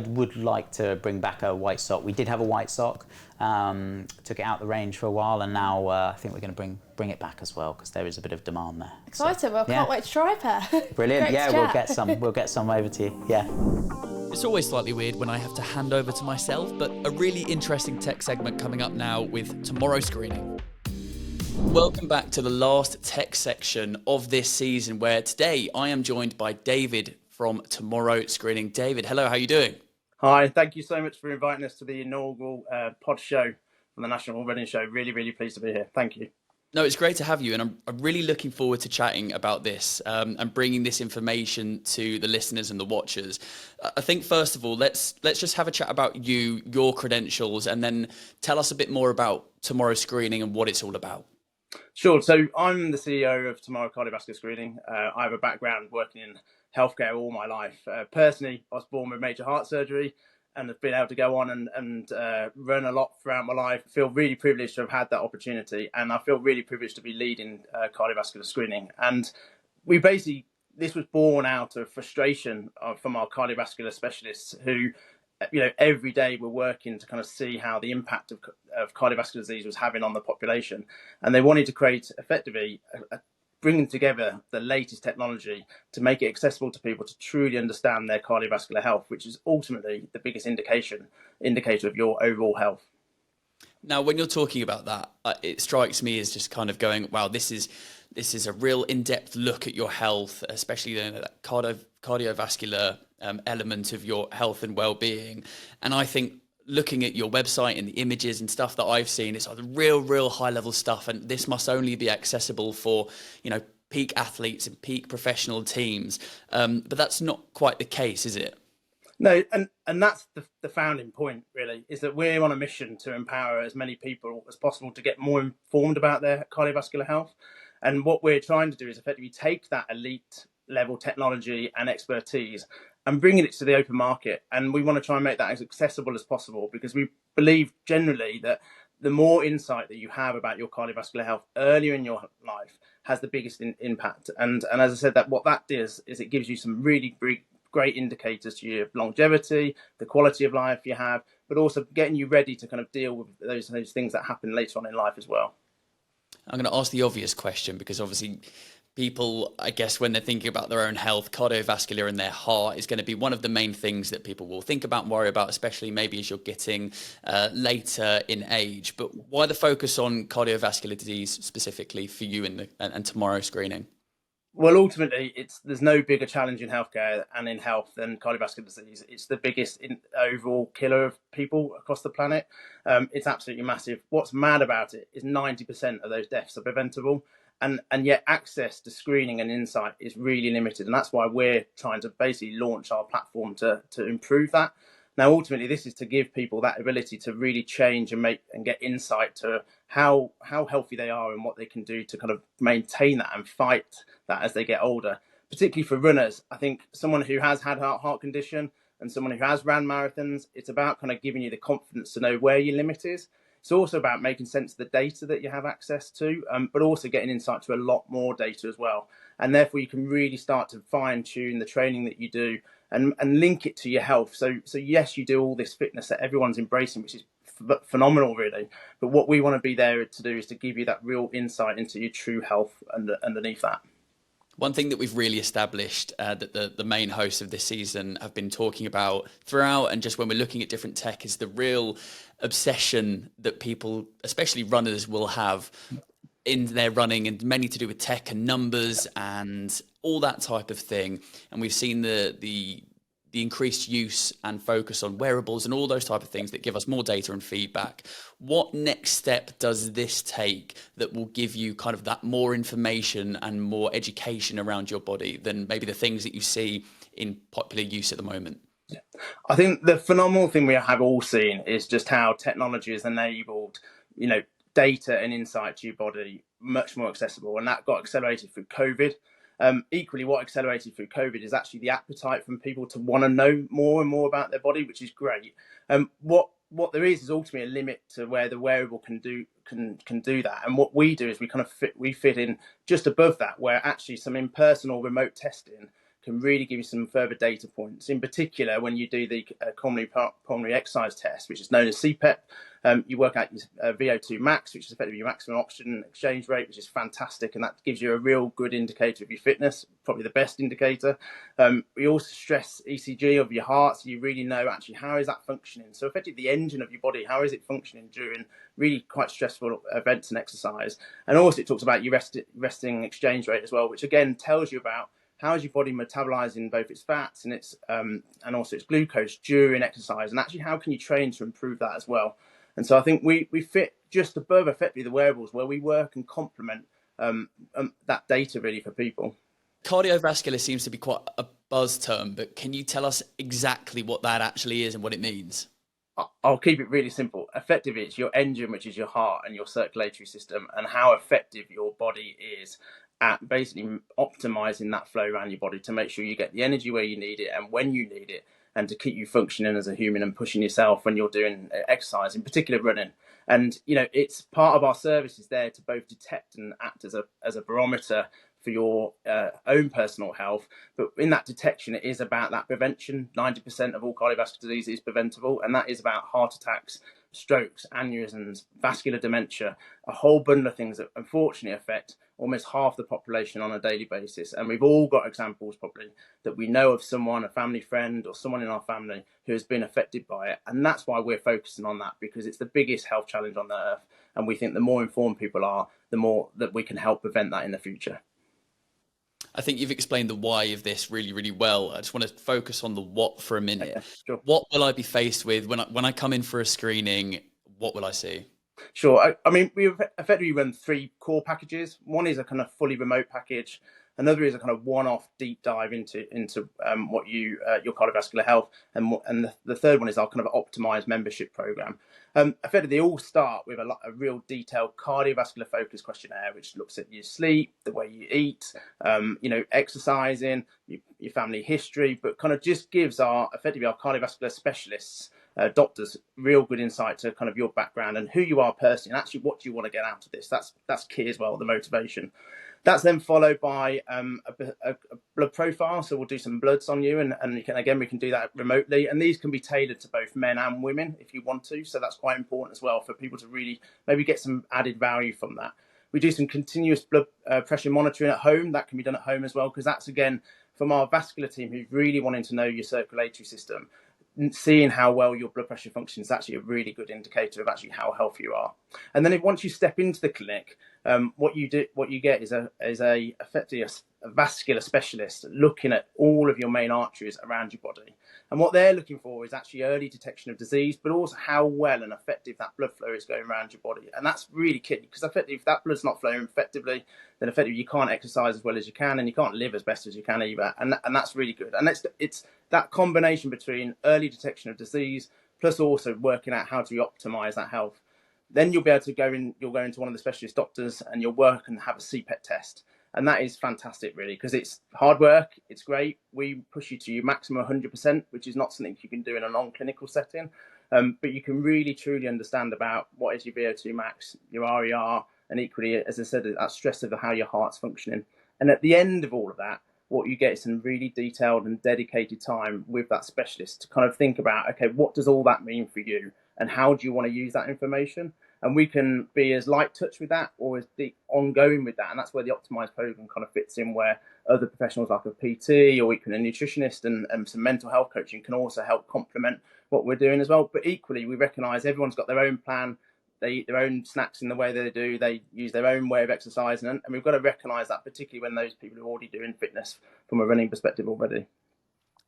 would like to bring back a white sock. We did have a white sock, took it out the range for a while, and now I think we're going to bring it back as well, because there is a bit of demand there. Excited, well, can't wait to try a pair. Brilliant, we'll get some over to you, It's always slightly weird when I have to hand over to myself, but a really interesting tech segment coming up now with Tomorrow Screening. Welcome back to the last tech section of this season, where today I am joined by David from Tomorrow Screening. David, hello, how are you doing? Hi, thank you so much for inviting us to the inaugural pod show from the National Running Show. Really, really pleased to be here. Thank you. No, it's great to have you, and I'm really looking forward to chatting about this and bringing this information to the listeners and the watchers. I think, first of all, let's just have a chat about you, your credentials, and then tell us a bit more about Tomorrow Screening and what it's all about. Sure. So I'm the CEO of Tomorrow Cardiovascular Screening. I have a background working in healthcare all my life. Personally, I was born with major heart surgery and have been able to go on and run a lot throughout my life. I feel really privileged to have had that opportunity, and I feel really privileged to be leading cardiovascular screening. And this was born out of frustration from our cardiovascular specialists who, you know, every day were working to kind of see how the impact of cardiovascular disease was having on the population. And they wanted to create effectively bringing together the latest technology to make it accessible to people to truly understand their cardiovascular health, which is ultimately the biggest indicator of your overall health. Now, when you're talking about that, it strikes me as just kind of going, wow, this is a real in-depth look at your health, especially that cardiovascular element of your health and well-being. And I think looking at your website and the images and stuff that I've seen, it's like real high-level stuff, and this must only be accessible for, you know, peak athletes and peak professional teams. But that's not quite the case, is it? No, and that's the founding point, really, is that we're on a mission to empower as many people as possible to get more informed about their cardiovascular health. And what we're trying to do is effectively take that elite level technology and expertise and bringing it to the open market. And we want to try and make that as accessible as possible, because we believe generally that the more insight that you have about your cardiovascular health earlier in your life has the biggest impact. And as I said, that what that does is it gives you some really great indicators to your longevity, the quality of life you have, but also getting you ready to kind of deal with those things that happen later on in life as well. I'm going to ask the obvious question, because obviously people, I guess, when they're thinking about their own health, cardiovascular and their heart is going to be one of the main things that people will think about and worry about, especially maybe as you're getting later in age. But why the focus on cardiovascular disease specifically for you and Tomorrow Screening? Well, ultimately, there's no bigger challenge in healthcare and in health than cardiovascular disease. It's the biggest overall killer of people across the planet. It's absolutely massive. What's mad about it is 90% of those deaths are preventable. And yet access to screening and insight is really limited. And that's why we're trying to basically launch our platform to improve that. Now, ultimately, this is to give people that ability to really change and get insight to how healthy they are and what they can do to kind of maintain that and fight that as they get older. Particularly for runners, I think someone who has had a heart condition and someone who has ran marathons, it's about kind of giving you the confidence to know where your limit is. It's also about making sense of the data that you have access to, but also getting insight to a lot more data as well. And therefore, you can really start to fine tune the training that you do and link it to your health. So yes, you do all this fitness that everyone's embracing, which is phenomenal, really. But what we want to be there to do is to give you that real insight into your true health underneath that. One thing that we've really established that the main hosts of this season have been talking about throughout, and just when we're looking at different tech, is the real obsession that people, especially runners, will have in their running, and many to do with tech and numbers and all that type of thing. And we've seen the increased use and focus on wearables and all those type of things that give us more data and feedback. What next step does this take that will give you kind of that more information and more education around your body than maybe the things that you see in popular use at the moment? I think the phenomenal thing we have all seen is just how technology has enabled, data and insight to your body much more accessible, and that got accelerated through COVID. Equally, what accelerated through COVID is actually the appetite from people to want to know more and more about their body, which is great. What there is ultimately a limit to where the wearable can do that, and what we do is we fit in just above that, where actually some in-person or remote testing can really give you some further data points. In particular, when you do the pulmonary exercise test, which is known as CPEP, you work out your VO2 max, which is effectively your maximum oxygen exchange rate, which is fantastic, and that gives you a real good indicator of your fitness, probably the best indicator. We also stress ECG of your heart, so you really know actually how is that functioning. So effectively the engine of your body, how is it functioning during really quite stressful events and exercise. And also it talks about your resting exchange rate as well, which again tells you about how is your body metabolizing both its fats and its and also its glucose during exercise, and actually how can you train to improve that as well. And so I think we fit just above effectively the wearables, where we work and complement that data really for people. Cardiovascular seems to be quite a buzz term, but can you tell us exactly what that actually is and what it means? I'll keep it really simple. Effectively, it's your engine, which is your heart and your circulatory system, and how effective your body is at basically optimizing that flow around your body to make sure you get the energy where you need it and when you need it, and to keep you functioning as a human and pushing yourself when you're doing exercise, in particular running. And it's part of our service is there to both detect and act as a barometer for your own personal health. But in that detection, it is about that prevention. 90% of all cardiovascular disease is preventable, and that is about heart attacks, strokes, aneurysms, vascular dementia, a whole bundle of things that unfortunately affect almost half the population on a daily basis. And we've all got examples probably that we know of someone, a family friend or someone in our family who has been affected by it. And that's why we're focusing on that, because it's the biggest health challenge on the earth. And we think the more informed people are, the more that we can help prevent that in the future. I think you've explained the why of this really, really well. I just want to focus on the what for a minute. Okay, sure. What will I be faced with when I come in for a screening? What will I see? Sure. I mean, we effectively run 3 core packages. One is a kind of fully remote package. Another is a kind of one-off deep dive into what your cardiovascular health, and the third one is our kind of optimized membership program. Effectively, they all start with a real detailed cardiovascular focus questionnaire, which looks at your sleep, the way you eat, exercising, your family history, but kind of just gives our cardiovascular specialists, doctors, real good insight to kind of your background and who you are personally, and actually what do you want to get out of this. That's key as well, the motivation. That's then followed by a blood profile. So we'll do some bloods on you, and we can do that remotely. And these can be tailored to both men and women if you want to. So that's quite important as well for people to really maybe get some added value from that. We do some continuous blood pressure monitoring at home. That can be done at home as well, because that's, again, from our vascular team who's really wanting to know your circulatory system. Seeing how well your blood pressure functions is actually a really good indicator of actually how healthy you are. And then once you step into the clinic, what you get is effectively a vascular specialist looking at all of your main arteries around your body. And what they're looking for is actually early detection of disease, but also how well and effective that blood flow is going around your body. And that's really key, because effectively, if that blood's not flowing effectively, then effectively you can't exercise as well as you can, and you can't live as best as you can either. And that's really good. And it's that combination between early detection of disease plus also working out how to optimize that health. Then you'll be able to you'll go into one of the specialist doctors and you'll work and have a CPET test. And that is fantastic, really, because it's hard work. It's great. We push you to your maximum 100%, which is not something you can do in a non-clinical setting. But you can really, truly understand about what is your VO2 max, your RER, and equally, as I said, that stress of how your heart's functioning. And at the end of all of that, what you get is some really detailed and dedicated time with that specialist to kind of think about, okay, what does all that mean for you? And how do you want to use that information? And we can be as light touch with that or as deep ongoing with that. And that's where the optimized program kind of fits in, where other professionals like a PT or even a nutritionist and some mental health coaching can also help complement what we're doing as well. But equally, we recognize everyone's got their own plan. They eat their own snacks in the way they do. They use their own way of exercising. And we've got to recognize that, particularly when those people are already doing fitness from a running perspective already.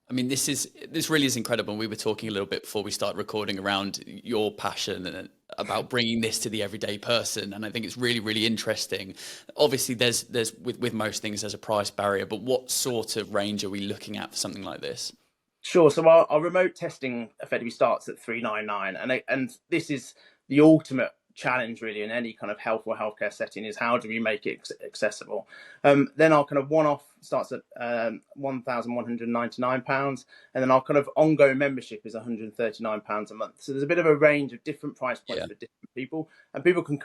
I mean, this really is incredible. We were talking a little bit before we started recording around your passion and about bringing this to the everyday person. And I think it's really, really interesting. Obviously, there's with most things, there's a price barrier, but what sort of range are we looking at for something like this? Sure. So our remote testing effectively starts at $399, and this is the ultimate challenge really in any kind of health or healthcare setting, is how do we make it accessible. Then our kind of one-off starts at £1,199, and then our kind of ongoing membership is £139 a month. So there's a bit of a range of different price points for different people, and people can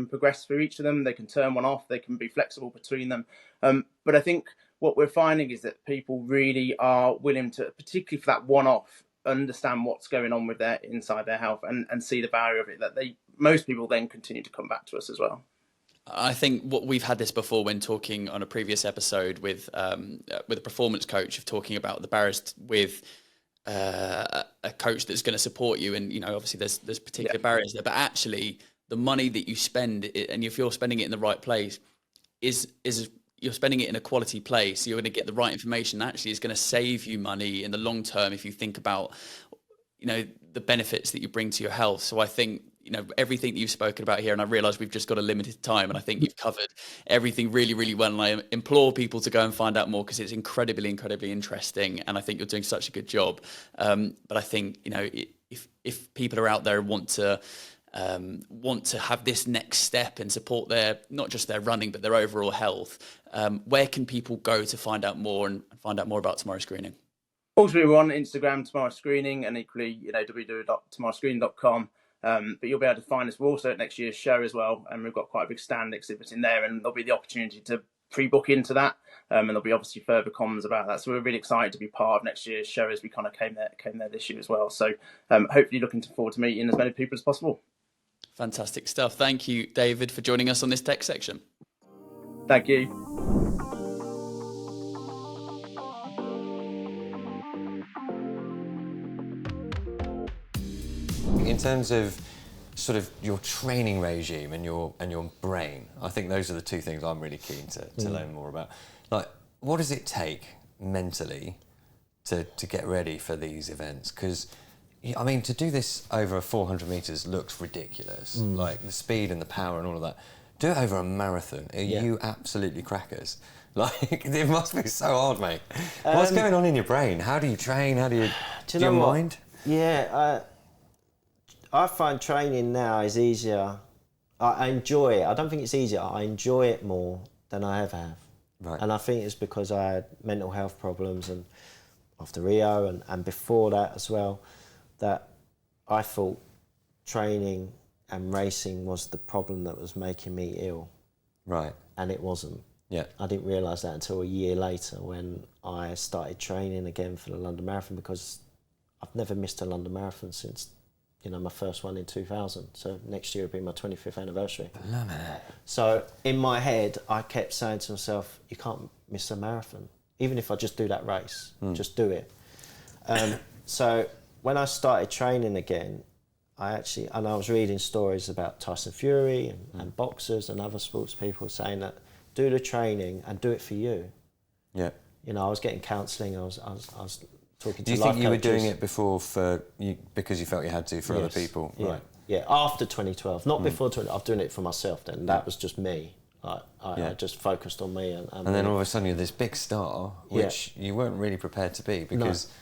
progress through each of them. They can turn one off, they can be flexible between them, but I think what we're finding is that people really are willing to, particularly for that one-off, understand what's going on with their inside their health and see the value of it, that most people then continue to come back to us as well. I think what we've had this before when talking on a previous episode with a performance coach, of talking about the barriers with a coach that's going to support you, and obviously there's particular barriers there, but actually the money that you spend, and if you're spending it in the right place, is you're spending it in a quality place. You're going to get the right information. Actually, it's going to save you money in the long term if you think about, the benefits that you bring to your health. So I think, everything that you've spoken about here, and I realise we've just got a limited time, and I think you've covered everything really, really well. And I implore people to go and find out more, because it's incredibly, incredibly interesting. And I think you're doing such a good job. But I think, if people are out there and want to have this next step and support not just their running, but their overall health, where can people go to find out more and find out more about Tomorrow Screening? Also, we're on Instagram, Tomorrow Screening, and equally, www.tomorrowscreening.com. But you'll be able to find us. We're also at next year's show as well, and we've got quite a big stand exhibiting there, and there'll be the opportunity to pre-book into that, and there'll be obviously further comms about that. So we're really excited to be part of next year's show, as we kind of came there this year as well. So hopefully looking forward to meeting as many people as possible. Fantastic stuff. Thank you, David, for joining us on this tech section. Thank you. In terms of sort of your training regime and your brain, I think those are the two things I'm really keen to learn more about. Like, what does it take mentally to get ready for these events? Because I mean, to do this over 400 metres looks ridiculous, like the speed and the power and all of that. Do it over a marathon. Are you absolutely crackers? Like, it must be so hard, mate. What's going on in your brain? How do you train? How do you your mind? Yeah, I find training now is easier. I enjoy it. I don't think it's easier. I enjoy it more than I ever have. Right. And I think it's because I had mental health problems, and after Rio and before that as well, that I thought training and racing was the problem that was making me ill. Right. And it wasn't. Yeah. I didn't realise that until a year later, when I started training again for the London Marathon, because I've never missed a London Marathon since, my first one in 2000. So next year will be my 25th anniversary. Blimey. So in my head, I kept saying to myself, you can't miss a marathon. Even if I just do that race, just do it. So when I started training again, I was reading stories about Tyson Fury and boxers and other sports people saying that do the training and do it for you. Yeah. I was getting counselling. I was talking to. Do you think you were doing it before because you felt you had to for other people? Yeah. Right. Yeah. After 2012, not before 2012. I was doing it for myself then. That was just me. I just focused on me. And then all of a sudden you're this big star, which you weren't really prepared to be, because. No.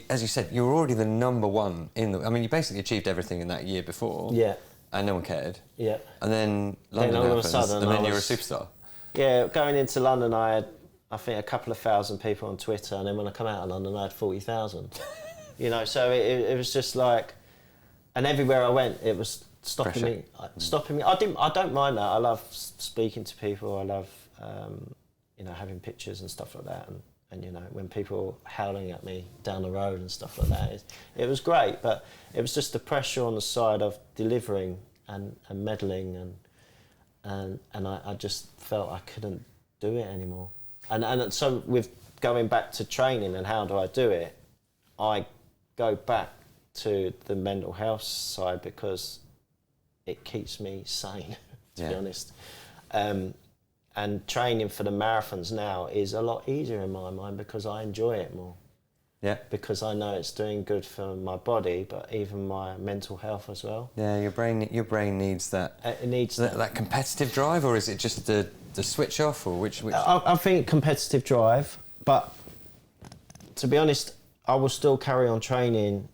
As you said, you were already the number one you basically achieved everything in that year before. Yeah. And no one cared. Yeah. And then London happens, and then you're a superstar. Yeah, going into London, I had, I think, a couple of thousand people on Twitter, and then when I come out of London, I had 40,000. So it was just like, and everywhere I went, it was stopping me. I don't mind that. I love speaking to people. I love, having pictures and stuff like that. And when people were howling at me down the road and stuff like that, it was great, but it was just the pressure on the side of delivering and meddling, and I just felt I couldn't do it anymore. And so with going back to training and how do I do it, I go back to the mental health side because it keeps me sane, to be honest. And training for the marathons now is a lot easier in my mind because I enjoy it more. Yeah. Because I know it's doing good for my body, but even my mental health as well. Yeah, your brain needs that. It needs that competitive drive, or is it just the switch off, or which? I think competitive drive, but to be honest, I will still carry on training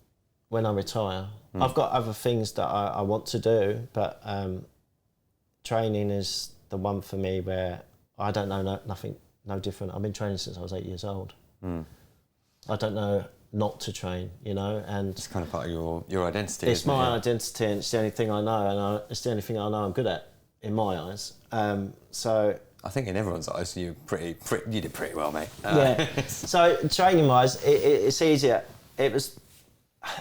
when I retire. I've got other things that I want to do, but training is the one for me where I don't know nothing, no different. I've been training since I was 8 years old. I don't know not to train, you know, and it's kind of part of your identity. It's isn't my it? identity, and it's the only thing I know, and it's the only thing I know I'm good at in my eyes. So I think in everyone's eyes, you did pretty well, mate. yeah. So training wise, it's easier. It was,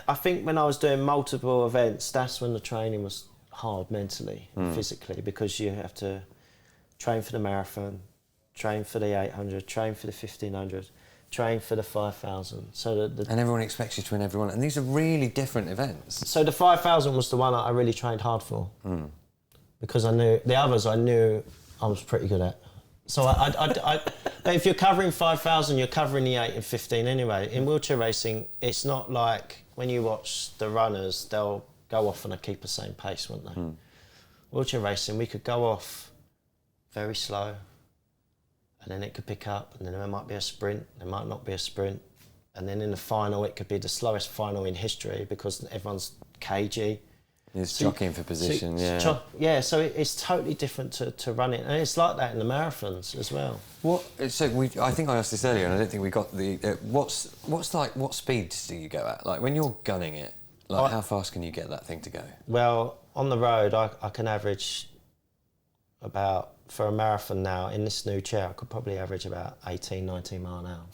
I think, when I was doing multiple events, that's when the training was hard mentally, physically, because you have to train for the marathon, train for the 800, train for the 1500, train for the 5000. So and everyone expects you to win everyone, and these are really different events. So the 5000 was the one that I really trained hard for, because I knew the others. I knew I was pretty good at. So but if you're covering 5000, you're covering the 8 and 15 anyway. In wheelchair racing, it's not like when you watch the runners, they'll go off and keep the same pace, won't they? Wheelchair racing, we could go off very slow, and then it could pick up, and then there might be a sprint, there might not be a sprint, and then in the final it could be the slowest final in history because everyone's cagey. It's jockeying for position, So it's totally different to running, and it's like that in the marathons as well. I think I asked this earlier, and I don't think we got the. What speeds do you go at? Like when you're gunning it, like how fast can you get that thing to go? Well, on the road, I can average about, for a marathon now, in this new chair, I could probably average about 18, 19 mile an hour.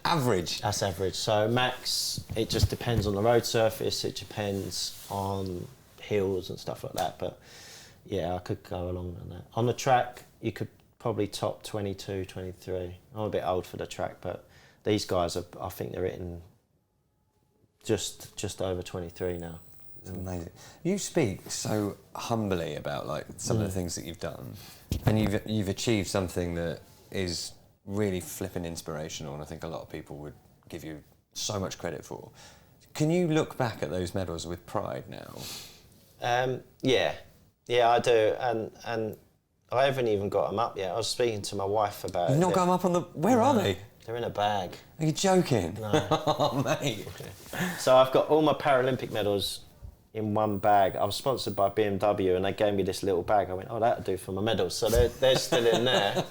Average? That's average. So max, it just depends on the road surface, it depends on hills and stuff like that, but yeah, I could go along on that. On the track, you could probably top 22, 23. I'm a bit old for the track, but these guys, I think they're hitting just over 23 now. It's amazing. You speak so humbly about like some of the things that you've done, and you've achieved something that is really flipping inspirational, and I think a lot of people would give you so much credit for. Can you look back at those medals with pride now? Yeah, I do, and I haven't even got them up yet. I was speaking to my wife about it. You've not got them up on the... Where are they? They're in a bag. Are you joking? No. Oh, mate. So I've got all my Paralympic medals in one bag. I was sponsored by BMW, and they gave me this little bag. I went, oh, that'll do for my medals. So they're still in there.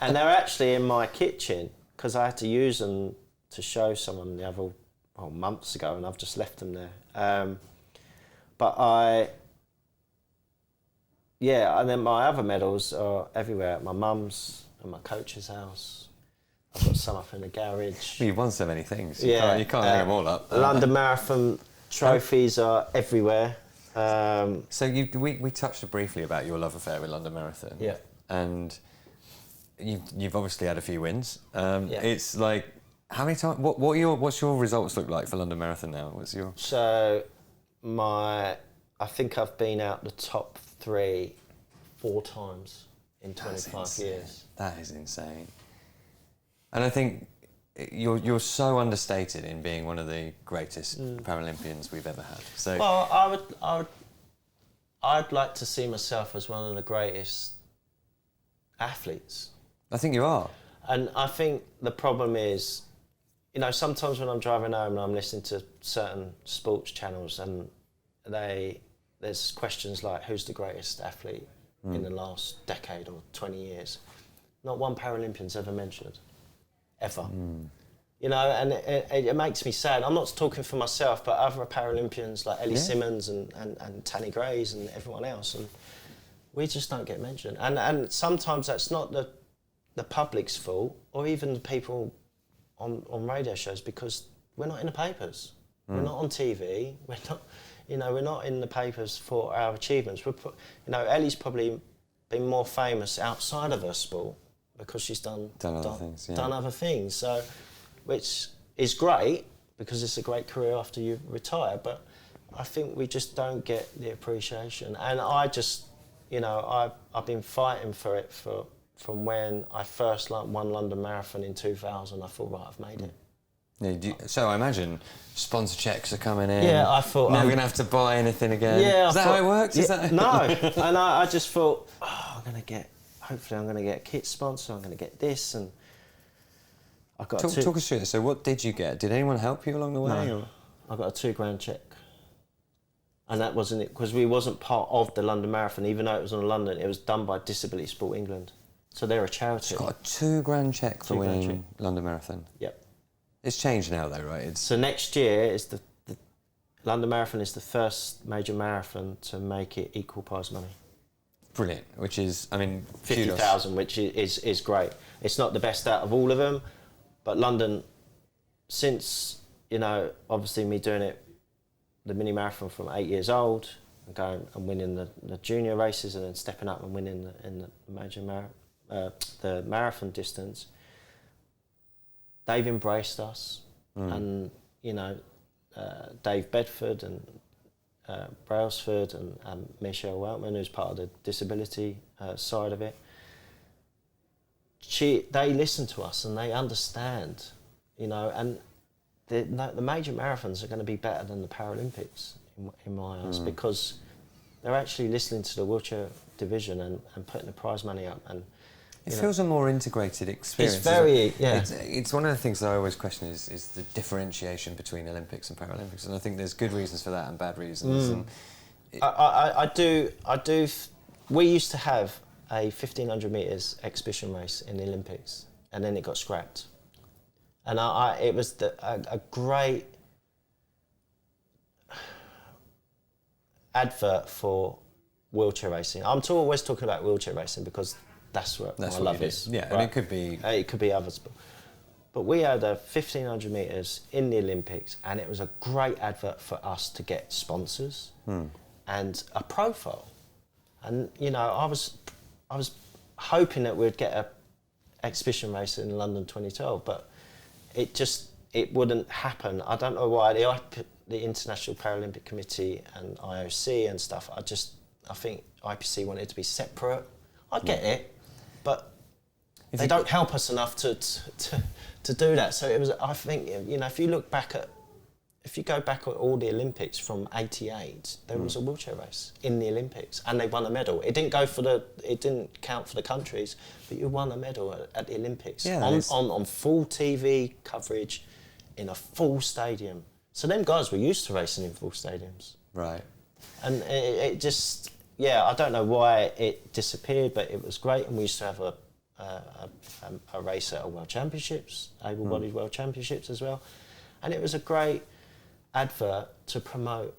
And they're actually in my kitchen, because I had to use them to show someone months ago, and I've just left them there. And then my other medals are everywhere, at my mum's and my coach's house. I've got some up in the garage. Well, you've won so many things. You can't hang them all up. London Marathon trophies are everywhere. So we touched briefly about your love affair with London Marathon. Yeah. And you've obviously had a few wins. Yeah. It's like, how many times? What's your results look like for London Marathon now? So I think I've been out the top 3 4 times in 25 years. That is insane. And I think you're so understated in being one of the greatest Paralympians we've ever had. So, well, I'd like to see myself as one of the greatest athletes. I think you are. And I think the problem is, you know, sometimes when I'm driving home and I'm listening to certain sports channels, and there's questions like, who's the greatest athlete in the last decade or 20 years? Not one Paralympian's ever mentioned. Ever. You know, and it makes me sad. I'm not talking for myself, but other Paralympians like Ellie Simmons and Tanny Grays and everyone else, and we just don't get mentioned. And sometimes that's not the public's fault, or even the people on radio shows, because we're not in the papers. We're not on TV. We're not in the papers for our achievements. Ellie's probably been more famous outside of her sport because she's done other things. So, which is great, because it's a great career after you retire. But I think we just don't get the appreciation. And I just, I've been fighting for it from when I first won London Marathon in 2000. I thought, right, I've made it. Yeah, so I imagine sponsor checks are coming in. Yeah, I thought... Never going to have to buy anything again. Yeah, Is that how it works? No. And I just thought, hopefully I'm going to get a kit sponsor, I'm going to get this. And Talk us through this. So what did you get? Did anyone help you along the way? No, I got a £2,000 cheque. And that wasn't it, because we wasn't part of the London Marathon, even though it was in London. It was done by Disability Sport England. So they're a charity. You got a £2,000 cheque for winning London Marathon? Yep. It's changed now though, right? So next year is the London Marathon is the first major marathon to make it equal prize money. Brilliant, which is, I mean... 50,000, which is great. It's not the best out of all of them, but London, since, you know, obviously me doing it, the mini marathon from 8 years old, and going and winning the junior races and then stepping up and winning in the major the marathon distance, they've embraced us. And, you know, Dave Bedford and Brailsford and Michelle Weltman, who's part of the disability side of it, they listen to us and they understand, you know, and the major marathons are going to be better than the Paralympics in my eyes, because they're actually listening to the wheelchair division and putting the prize money up. And it feels a more integrated experience. It's very, It's one of the things that I always question is the differentiation between Olympics and Paralympics, and I think there's good reasons for that and bad reasons. And I do. We used to have a 1,500 metres exhibition race in the Olympics, and then it got scrapped. And it was a great advert for wheelchair racing. I'm always talking about wheelchair racing because that's what my love is. Yeah, right? And it could be others. But we had a 1,500 metres in the Olympics, and it was a great advert for us to get sponsors and a profile. And, you know, I was hoping that we'd get a exhibition race in London 2012, but it wouldn't happen. I don't know why. The International Paralympic Committee and IOC and stuff, I think IPC wanted to be separate. I get it, but they don't help us enough to do that. So it was, I think, you know, if you go back at all the Olympics from '88, there was a wheelchair race in the Olympics, and they won a medal. It didn't count for the countries, but you won a medal at the Olympics on full TV coverage in a full stadium. So them guys were used to racing in full stadiums. Right. And it just, I don't know why it disappeared, but it was great. And we used to have a race at a World Championships, able-bodied World Championships as well. And it was a great advert to promote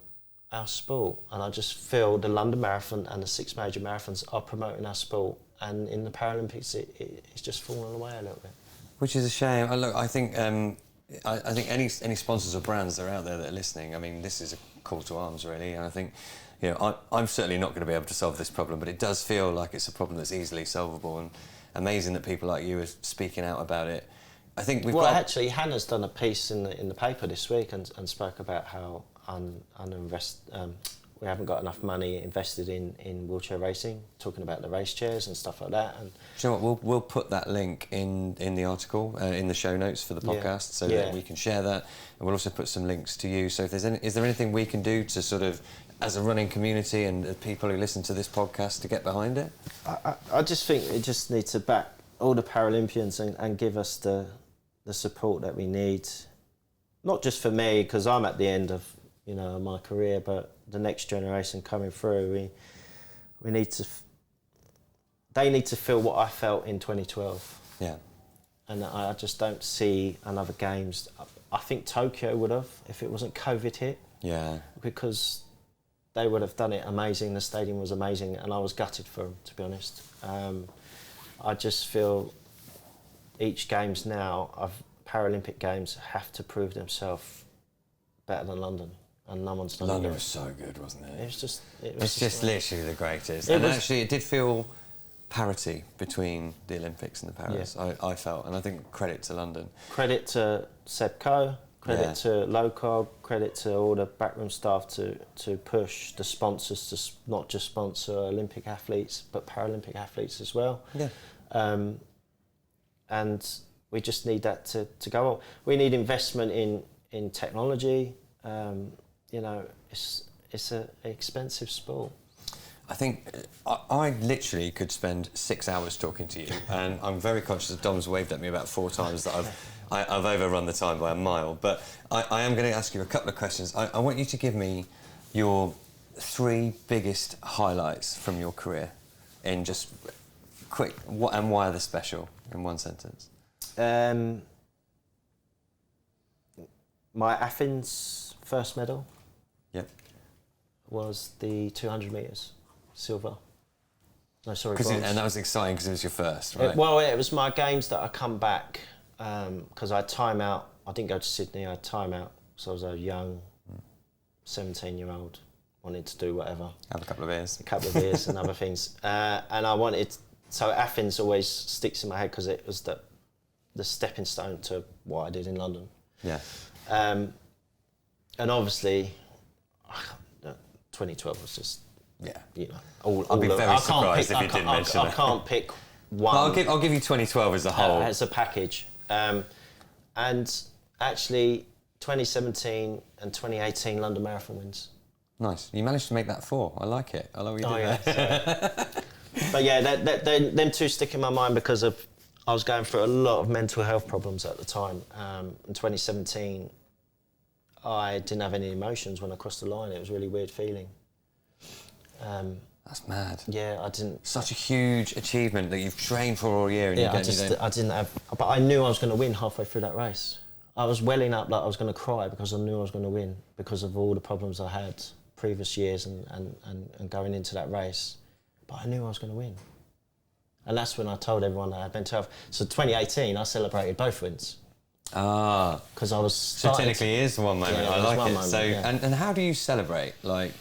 our sport. And I just feel the London Marathon and the 6 major marathons are promoting our sport. And in the Paralympics, it's just fallen away a little bit. Which is a shame. Look, I think any sponsors or brands that are out there that are listening, I mean, this is a call to arms, really. And I think, you know, I'm certainly not going to be able to solve this problem, but it does feel like it's a problem that's easily solvable, and amazing that people like you are speaking out about it. I think actually, Hannah's done a piece in the paper this week and spoke about how we haven't got enough money invested in wheelchair racing, talking about the race chairs and stuff like that. And do you know what? We'll put that link in the article, in the show notes for the podcast, so that we can share that. And we'll also put some links to you. So if is there anything we can do to sort of, as a running community and the people who listen to this podcast, to get behind it? I just think it just needs to back all the Paralympians and give us the support that we need. Not just for me, because I'm at the end of, you know, my career, but the next generation coming through, we need to. They need to feel what I felt in 2012. Yeah. And I just don't see another games. I think Tokyo would have, if it wasn't COVID hit. Yeah. Because they would have done it amazing. The stadium was amazing, and I was gutted for them, to be honest. I just feel each games now of Paralympic games have to prove themselves better than London. And no one's done it. London was so good, wasn't it? It's just literally the greatest. And actually, it did feel parity between the Olympics and the Paris. Yeah. I felt, and I think credit to London. Credit to Seb Coe, credit to Locog, credit to all the backroom staff to push the sponsors to not just sponsor Olympic athletes, but Paralympic athletes as well. Yeah. And we just need that to go on. We need investment in technology. You know, it's an expensive sport. I think I literally could spend 6 hours talking to you, and I'm very conscious that Dom's waved at me about 4 times that I've overrun the time by a mile, but I am going to ask you a couple of questions. I want you to give me your 3 biggest highlights from your career in just quick, and why are they special in one sentence? My Athens first medal. Yep. Was the 200 metres, silver. No, sorry, bronze. And that was exciting because it was your first, right? It was my games that I come back because I had time out. I didn't go to Sydney, I had time out. So I was a young 17-year-old, wanted to do whatever. Have a couple of beers. A couple of beers and other things. And I wanted, so Athens always sticks in my head because it was the stepping stone to what I did in London. Yeah. And obviously, 2012 was just, you know, I'd be very surprised if you didn't mention it. I can't pick one. I'll give you 2012 as a whole. As a package. And actually, 2017 and 2018 London Marathon wins. Nice. You managed to make that 4. I like it. I like what you did there. But yeah, them 2 stick in my mind because I was going through a lot of mental health problems at the time. In 2017, I didn't have any emotions when I crossed the line. It was a really weird feeling. That's mad. Yeah, I didn't. Such a huge achievement that you've trained for all year. And I didn't have. But I knew I was going to win halfway through that race. I was welling up like I was going to cry because I knew I was going to win because of all the problems I had previous years and going into that race. But I knew I was going to win. And that's when I told everyone that I had mental health. So 2018, I celebrated both wins. Because I was so technically it is one moment. Yeah, I like it. Moment, so yeah. and how do you celebrate? Like,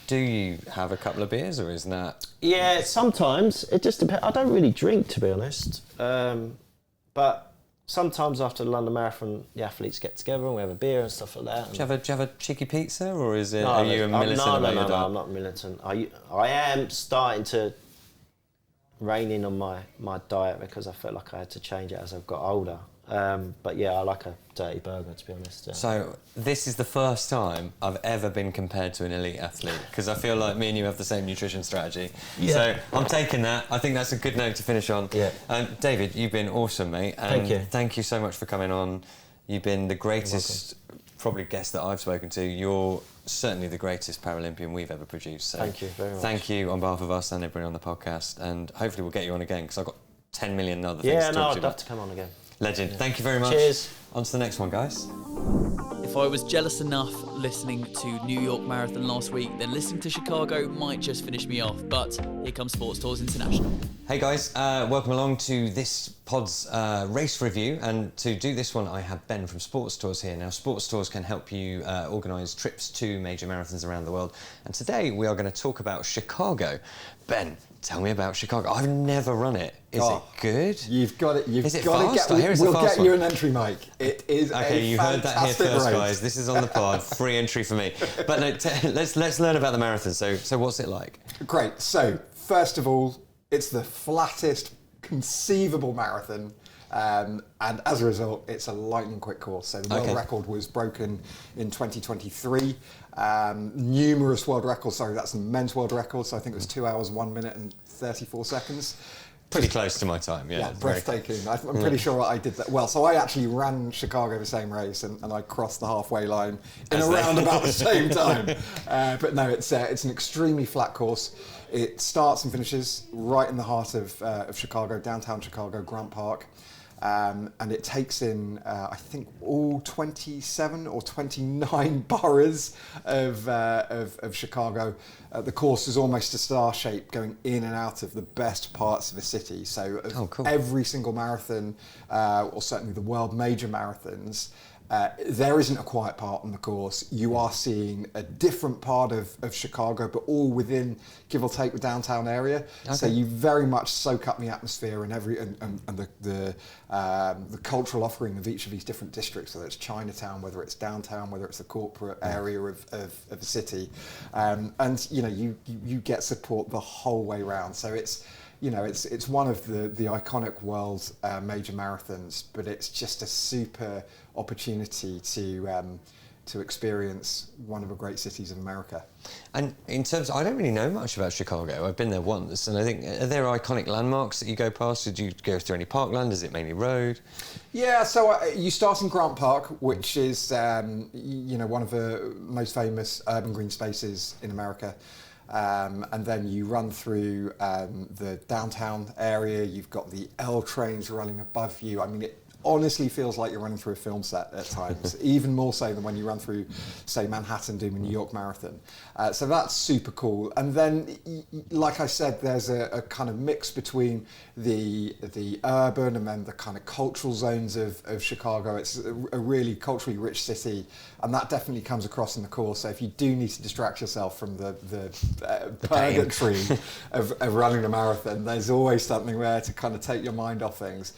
do you have a couple of beers or isn't that? Yeah, sometimes it just depends. I don't really drink, to be honest. But sometimes after the London Marathon, the athletes get together and we have a beer and stuff like that. Do you have a cheeky pizza or is it? Are you a militant about your diet? No, I'm not militant. I am starting to rein in on my diet because I felt like I had to change it as I've got older. But yeah, I like a dirty burger, to be honest. So this is the first time I've ever been compared to an elite athlete because I feel like me and you have the same nutrition strategy. Yeah. So I'm taking that. I think that's a good note to finish on. Yeah. David, you've been awesome, mate. And thank you. Thank you so much for coming on. You've been the greatest probably guest that I've spoken to. You're certainly the greatest Paralympian we've ever produced. So thank you very much. Thank you on behalf of us and everybody on the podcast. And hopefully we'll get you on again because I've got 10 million other things to talk to you about. I'd love to come on again. Legend. Yeah. Thank you very much. Cheers. On to the next one, guys. If I was jealous enough listening to New York Marathon last week, then listening to Chicago might just finish me off. But here comes Sports Tours International. Hey guys, welcome along to this pod's race review. And to do this one, I have Ben from Sports Tours here. Now, Sports Tours can help you organise trips to major marathons around the world. And today we are going to talk about Chicago. Ben, tell me about Chicago. I've never run it. Is it good? You've got it. Is it fast? We'll get you an entry, Mike. It is okay. You heard that here first, guys. This is on the pod. Free entry for me. But no, let's learn about the marathon. So what's it like? Great. So first of all, it's the flattest conceivable marathon. And as a result, it's a lightning quick course. So the world record was broken in 2023. Numerous world records. Sorry, that's the men's world record. So I think it was 2 hours, 1 minute and 34 seconds. Pretty close to my time, yeah. Breathtaking. I'm pretty sure I did that well. So I actually ran Chicago the same race and I crossed the halfway line in around about the same time. But no, it's an extremely flat course. It starts and finishes right in the heart of Chicago, downtown Chicago, Grant Park. And it takes in, I think, all 27 or 29 boroughs of Chicago. The course is almost a star shape going in and out of the best parts of the city. So every single marathon, or certainly the world major marathons, there isn't a quiet part on the course. You are seeing a different part of Chicago, but all within, give or take, the downtown area. Okay. So you very much soak up the atmosphere and the cultural offering of each of these different districts, whether it's Chinatown, whether it's downtown, whether it's the corporate area of the city. And you know, you get support the whole way around. So it's one of the iconic world major marathons, but it's just a super opportunity to experience one of the great cities of America. And in terms, I don't really know much about Chicago. I've been there once, and I think, are there iconic landmarks that you go past? Did you go through any parkland? Is it mainly road? Yeah, so you start in Grant Park, which is one of the most famous urban green spaces in America. And then you run through the downtown area. You've got the L trains running above you. I mean, it honestly feels like you're running through a film set at times, even more so than when you run through, say, Manhattan doing a New York Marathon. So that's super cool. And then, like I said, there's a kind of mix between the urban and then the kind of cultural zones of Chicago. It's a really culturally rich city, and that definitely comes across in the course. So if you do need to distract yourself from the purgatory of running a marathon, there's always something there to kind of take your mind off things.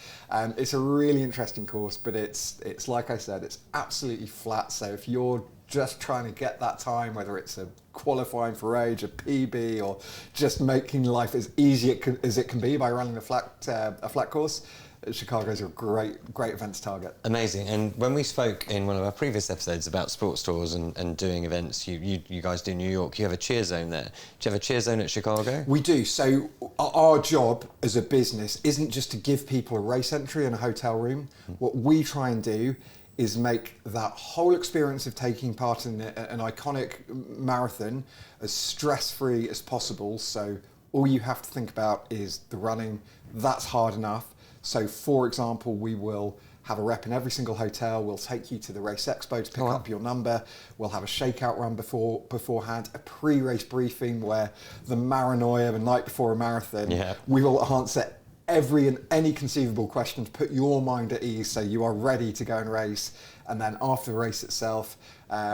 It's a really interesting course, but it's like I said, it's absolutely flat. So if you're just trying to get that time, whether it's a qualifying for age, a PB, or just making life as easy as it can be by running a flat course, Chicago's a great event to target. Amazing. And when we spoke in one of our previous episodes about sports stores and doing events, you guys do New York, you have a cheer zone there. Do you have a cheer zone at Chicago? We do. So our job as a business isn't just to give people a race entry and a hotel room. What we try and do is make that whole experience of taking part in an iconic marathon as stress-free as possible. So all you have to think about is the running. That's hard enough. So for example, we will have a rep in every single hotel. We'll take you to the race expo to pick up your number. We'll have a shakeout run beforehand, a pre-race briefing where the paranoia the night before a marathon, we will answer every and any conceivable question to put your mind at ease so you are ready to go and race. And then after the race itself,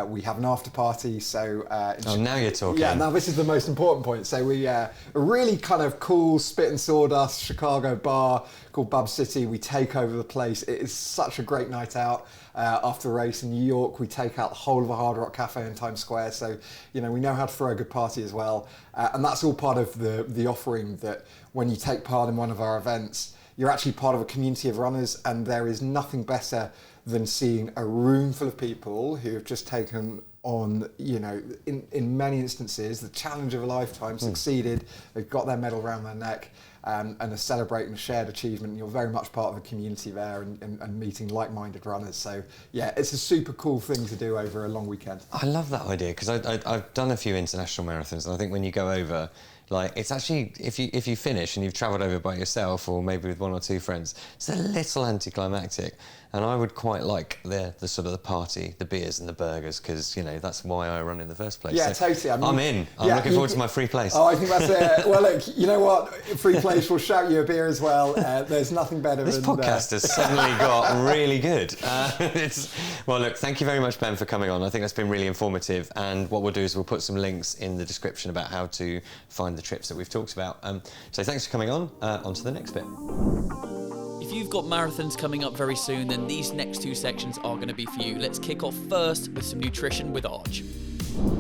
we have an after party. So now you're talking. Yeah, now this is the most important point. So we a really kind of cool spit and sawdust Chicago bar called Bub City. We take over the place. It is such a great night out. After the race in New York, we take out the whole of the Hard Rock Cafe in Times Square. So we know how to throw a good party as well. And that's all part of the offering, that when you take part in one of our events, you're actually part of a community of runners, and there is nothing better than seeing a room full of people who have just taken on, in many instances, the challenge of a lifetime, succeeded, they've got their medal around their neck, and are celebrating a shared achievement. You're very much part of a community there and meeting like-minded runners. So yeah, it's a super cool thing to do over a long weekend. I love that idea, because I've done a few international marathons, and I think when you go over, like, it's actually, if you finish and you've travelled over by yourself or maybe with one or two friends, it's a little anticlimactic. And I would quite like the sort of the party, the beers and the burgers, because that's why I run in the first place. Yeah, so totally. I mean, I'm in. I'm looking forward to my free place. Oh, I think that's it. Well, look, you know what? Free place will shout you a beer as well. There's nothing better this than... This podcast has suddenly got really good. Well, look, thank you very much, Ben, for coming on. I think that's been really informative. And what we'll do is we'll put some links in the description about how to find the trips that we've talked about. So thanks for coming on. On to the next bit. If you've got marathons coming up very soon, then these next two sections are going to be for you. Let's kick off first with some nutrition with Arj.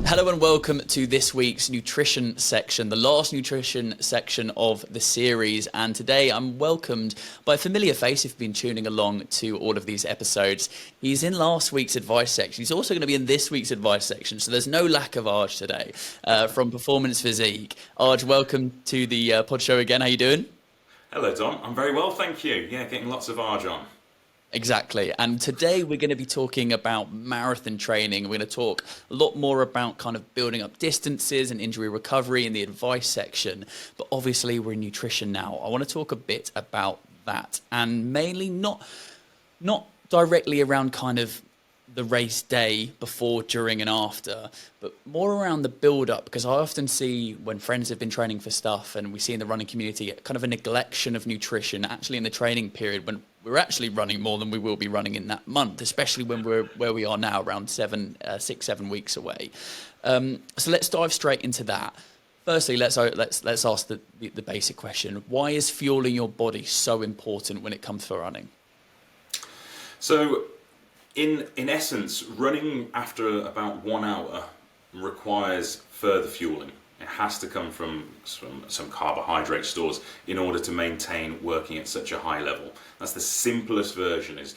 Hello and welcome to this week's nutrition section, the last nutrition section of the series. And today I'm welcomed by a familiar face if you've been tuning along to all of these episodes. He's in last week's advice section. He's also going to be in this week's advice section. So there's no lack of Arj today from Performance Physique. Arj, welcome to the pod show again. How you doing? Hello, Dom. I'm very well, thank you. Yeah, getting lots of Arj on. Exactly. And today we're going to be talking about marathon training. We're going to talk a lot more about kind of building up distances and injury recovery in the advice section. But obviously we're in nutrition now. I want to talk a bit about that, and mainly not directly around kind of the race day before, during and after, but more around the build up, because I often see when friends have been training for stuff and we see in the running community kind of a neglection of nutrition actually in the training period, when we're actually running more than we will be running in that month, especially when we're where we are now, around 6-7 weeks away. So let's dive straight into that. Firstly, let's ask the basic question: why is fueling your body so important when it comes to running? So in essence, running after about 1 hour requires further fueling. It has to come from some carbohydrate stores in order to maintain working at such a high level. That's the simplest version. Is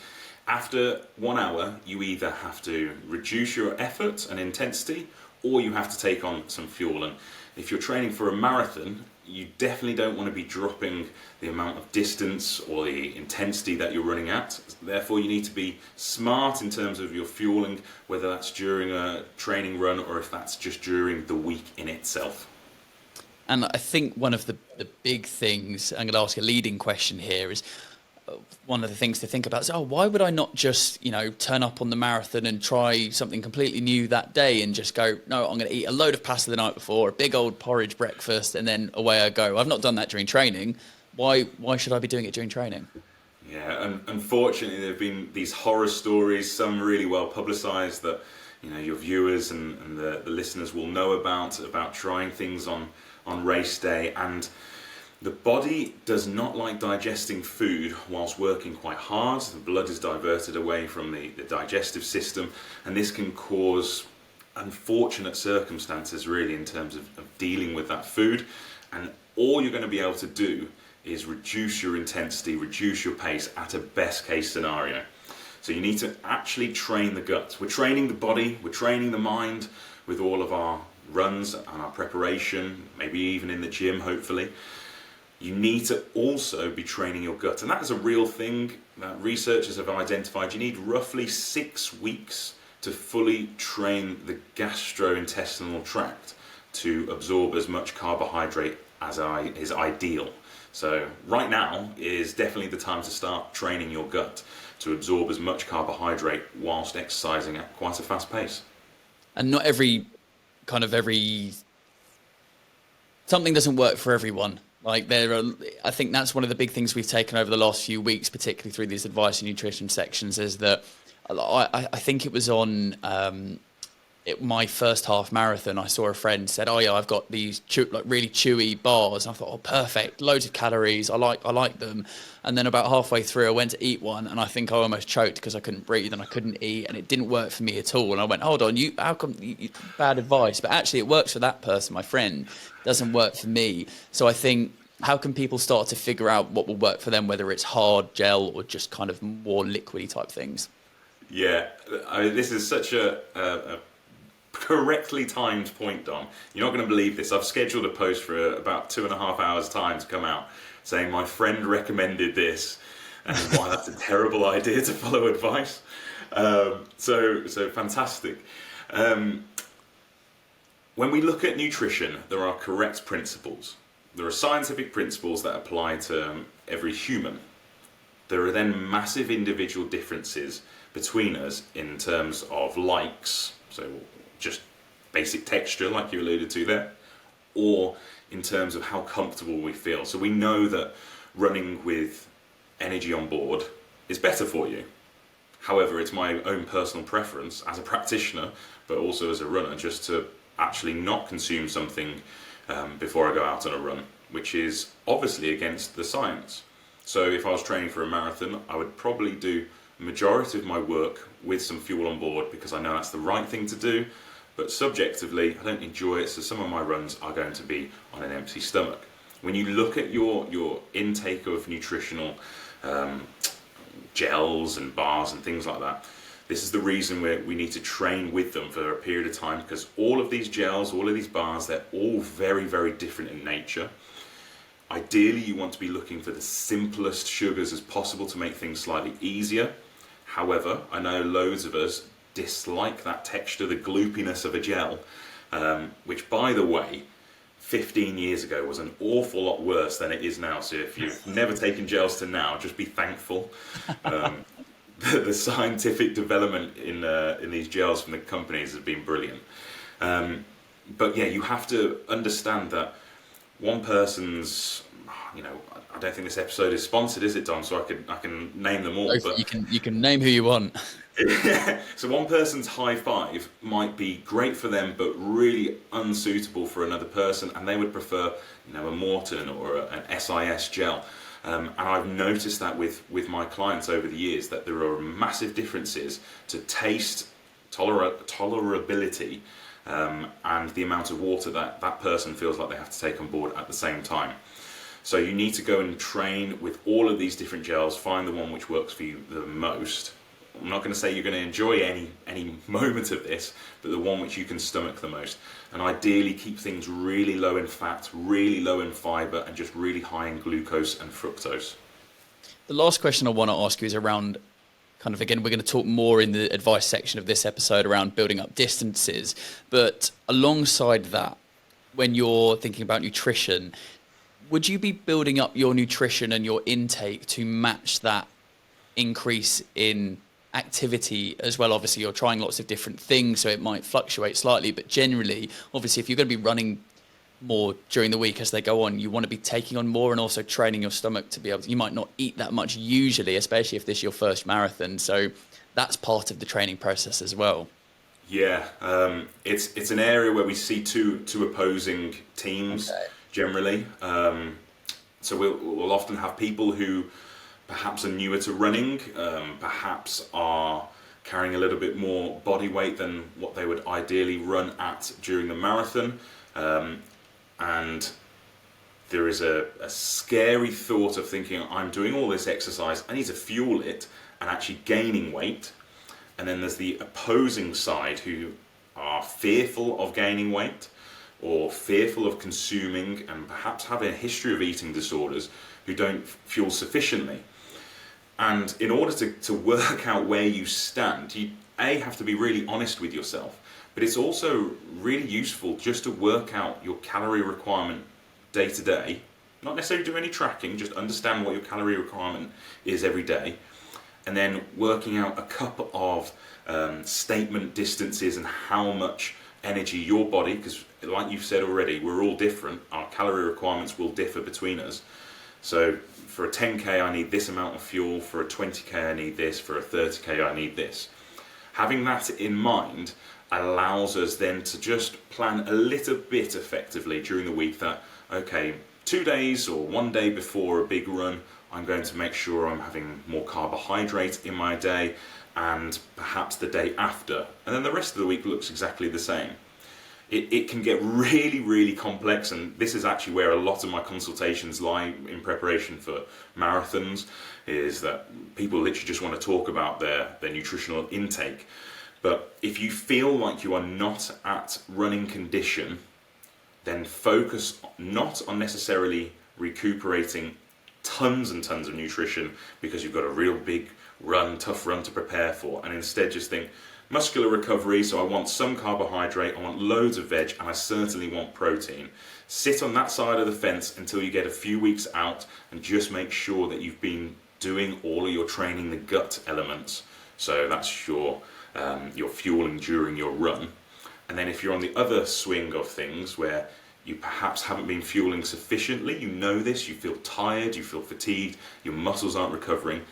after 1 hour, you either have to reduce your effort and intensity, or you have to take on some fuel. And if you're training for a marathon, you definitely don't want to be dropping the amount of distance or the intensity that you're running at. Therefore, you need to be smart in terms of your fueling, whether that's during a training run or if that's just during the week in itself. And I think one of the big things, I'm going to ask a leading question here, is one of the things to think about is, why would I not just, turn up on the marathon and try something completely new that day and just go, no, I'm going to eat a load of pasta the night before, a big old porridge breakfast, and then away I go. I've not done that during training. Why should I be doing it during training? Yeah, and unfortunately there have been these horror stories, some really well publicised, that your viewers and the listeners will know about trying things on race day. And the body does not like digesting food whilst working quite hard. The blood is diverted away from the digestive system, and this can cause unfortunate circumstances really in terms of dealing with that food. And all you're going to be able to do is reduce your intensity, reduce your pace at a best case scenario. So you need to actually train the gut. We're training the body, we're training the mind with all of our runs and our preparation, maybe even in the gym hopefully. You need to also be training your gut, and that is a real thing that researchers have identified. You need roughly 6 weeks to fully train the gastrointestinal tract to absorb as much carbohydrate as is ideal. So right now is definitely the time to start training your gut to absorb as much carbohydrate whilst exercising at quite a fast pace. And not something doesn't work for everyone. I think that's one of the big things we've taken over the last few weeks, particularly through these advice and nutrition sections, is that I think it was on my first half marathon. I saw a friend said, "Oh yeah, I've got these really chewy bars." And I thought, "Oh, perfect, loads of calories. I like them." And then about halfway through, I went to eat one, and I think I almost choked because I couldn't breathe and I couldn't eat, and it didn't work for me at all. And I went, "Hold on, how come bad advice?" But actually, it works for that person, my friend. It doesn't work for me. So I think, how can people start to figure out what will work for them, whether it's hard gel or just kind of more liquidy type things? Yeah, this is such a correctly timed point, Dom. You're not going to believe this. I've scheduled a post for about 2.5 hours time to come out saying my friend recommended this and why that's a terrible idea to follow advice. So fantastic. When we look at nutrition, there are correct principles. There are scientific principles that apply to every human. There are then massive individual differences between us in terms of likes, so just basic texture like you alluded to there, or in terms of how comfortable we feel. So we know that running with energy on board is better for you. However, it's my own personal preference as a practitioner, but also as a runner, just to actually not consume something before I go out on a run, which is obviously against the science. So if I was training for a marathon, I would probably do the majority of my work with some fuel on board because I know that's the right thing to do, but subjectively I don't enjoy it, so some of my runs are going to be on an empty stomach. When you look at your intake of nutritional gels and bars and things like that, this is the reason we need to train with them for a period of time, because all of these gels, all of these bars, they're all very, very different in nature. Ideally, you want to be looking for the simplest sugars as possible to make things slightly easier. However, I know loads of us dislike that texture, the gloopiness of a gel, which, by the way, 15 years ago was an awful lot worse than it is now. So if you've never taken gels to now, just be thankful. The scientific development in these gels from the companies has been brilliant. But yeah, you have to understand that one person's, I don't think this episode is sponsored, is it, Dom? So I can name them all. But you can name who you want. So one person's high five might be great for them, but really unsuitable for another person, and they would prefer, a Morton or an SIS gel. And I've noticed that with my clients over the years, that there are massive differences to taste, tolerability, and the amount of water that person feels like they have to take on board at the same time. So you need to go and train with all of these different gels, find the one which works for you the most, I'm not going to say you're going to enjoy any moment of this, but the one which you can stomach the most. And ideally keep things really low in fat, really low in fibre, and just really high in glucose and fructose. The last question I want to ask you is around kind of, again, we're going to talk more in the advice section of this episode around building up distances. But alongside that, when you're thinking about nutrition, would you be building up your nutrition and your intake to match that increase in activity as well? Obviously, you're trying lots of different things, so it might fluctuate slightly, but generally, obviously, if you're going to be running more during the week as they go on, you want to be taking on more and also training your stomach to be able to, you might not eat that much usually, especially if this is your first marathon, so that's part of the training process as well. Yeah, it's an area where we see two opposing teams generally. So we'll often have people who perhaps are newer to running, perhaps are carrying a little bit more body weight than what they would ideally run at during the marathon. And there is a scary thought of thinking, I'm doing all this exercise, I need to fuel it, and actually gaining weight. And then there's the opposing side who are fearful of gaining weight or fearful of consuming and perhaps have a history of eating disorders who don't fuel sufficiently. And in order to work out where you stand, you have to be really honest with yourself, but it's also really useful just to work out your calorie requirement day to day, not necessarily do any tracking, just understand what your calorie requirement is every day, and then working out a couple of statement distances and how much energy your body, because like you've said already, we're all different, our calorie requirements will differ between us. So for a 10k I need this amount of fuel, for a 20k I need this, for a 30k I need this. Having that in mind allows us then to just plan a little bit effectively during the week that, okay, 2 days or 1 day before a big run, I'm going to make sure I'm having more carbohydrate in my day, and perhaps the day after. And then the rest of the week looks exactly the same. It can get really, really complex, and this is actually where a lot of my consultations lie in preparation for marathons, is that people literally just want to talk about their nutritional intake. But if you feel like you are not at running condition, then focus not on necessarily recuperating tons and tons of nutrition because you've got a real big run, tough run to prepare for, and instead just think muscular recovery, so I want some carbohydrate, I want loads of veg, and I certainly want protein. Sit on that side of the fence until you get a few weeks out and just make sure that you've been doing all of your training, the gut elements. So that's your fueling during your run. And then if you're on the other swing of things where you perhaps haven't been fueling sufficiently, you know this, you feel tired, you feel fatigued, your muscles aren't recovering,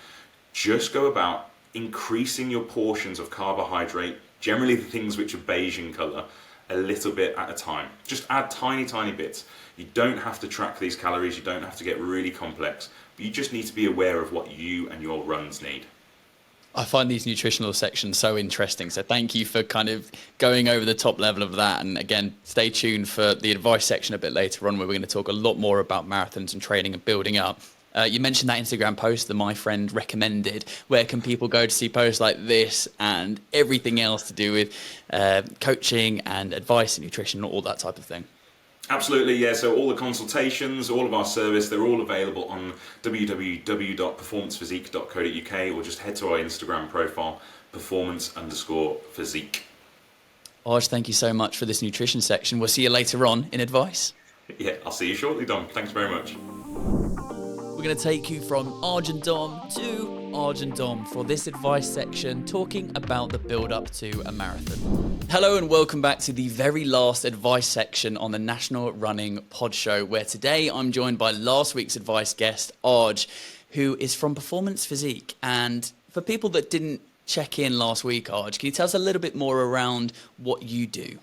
just go about increasing your portions of carbohydrate, generally the things which are beige in colour, a little bit at a time. Just add tiny, tiny bits. You don't have to track these calories, you don't have to get really complex, but you just need to be aware of what you and your runs need. I find these nutritional sections so interesting. So thank you for kind of going over the top level of that. And again, stay tuned for the advice section a bit later on, where we're going to talk a lot more about marathons and training and building up. You mentioned that Instagram post that my friend recommended. Where can people go to see posts like this and everything else to do with coaching and advice and nutrition and all that type of thing? Absolutely, yeah. So all the consultations, all of our service, they're all available on www.performancephysique.co.uk, or just head to our Instagram profile, performance_physique. Arj, thank you so much for this nutrition section. We'll see you later on in advice. Yeah, I'll see you shortly, Dom. Thanks very much. We're going to take you from Arj and Dom to Arj and Dom for this advice section, talking about the build-up to a marathon. Hello and welcome back to the very last advice section on the National Running PodShow, where today I'm joined by last week's advice guest, Arj, who is from Performance Physique. And for people that didn't check in last week, Arj, can you tell us a little bit more around what you do?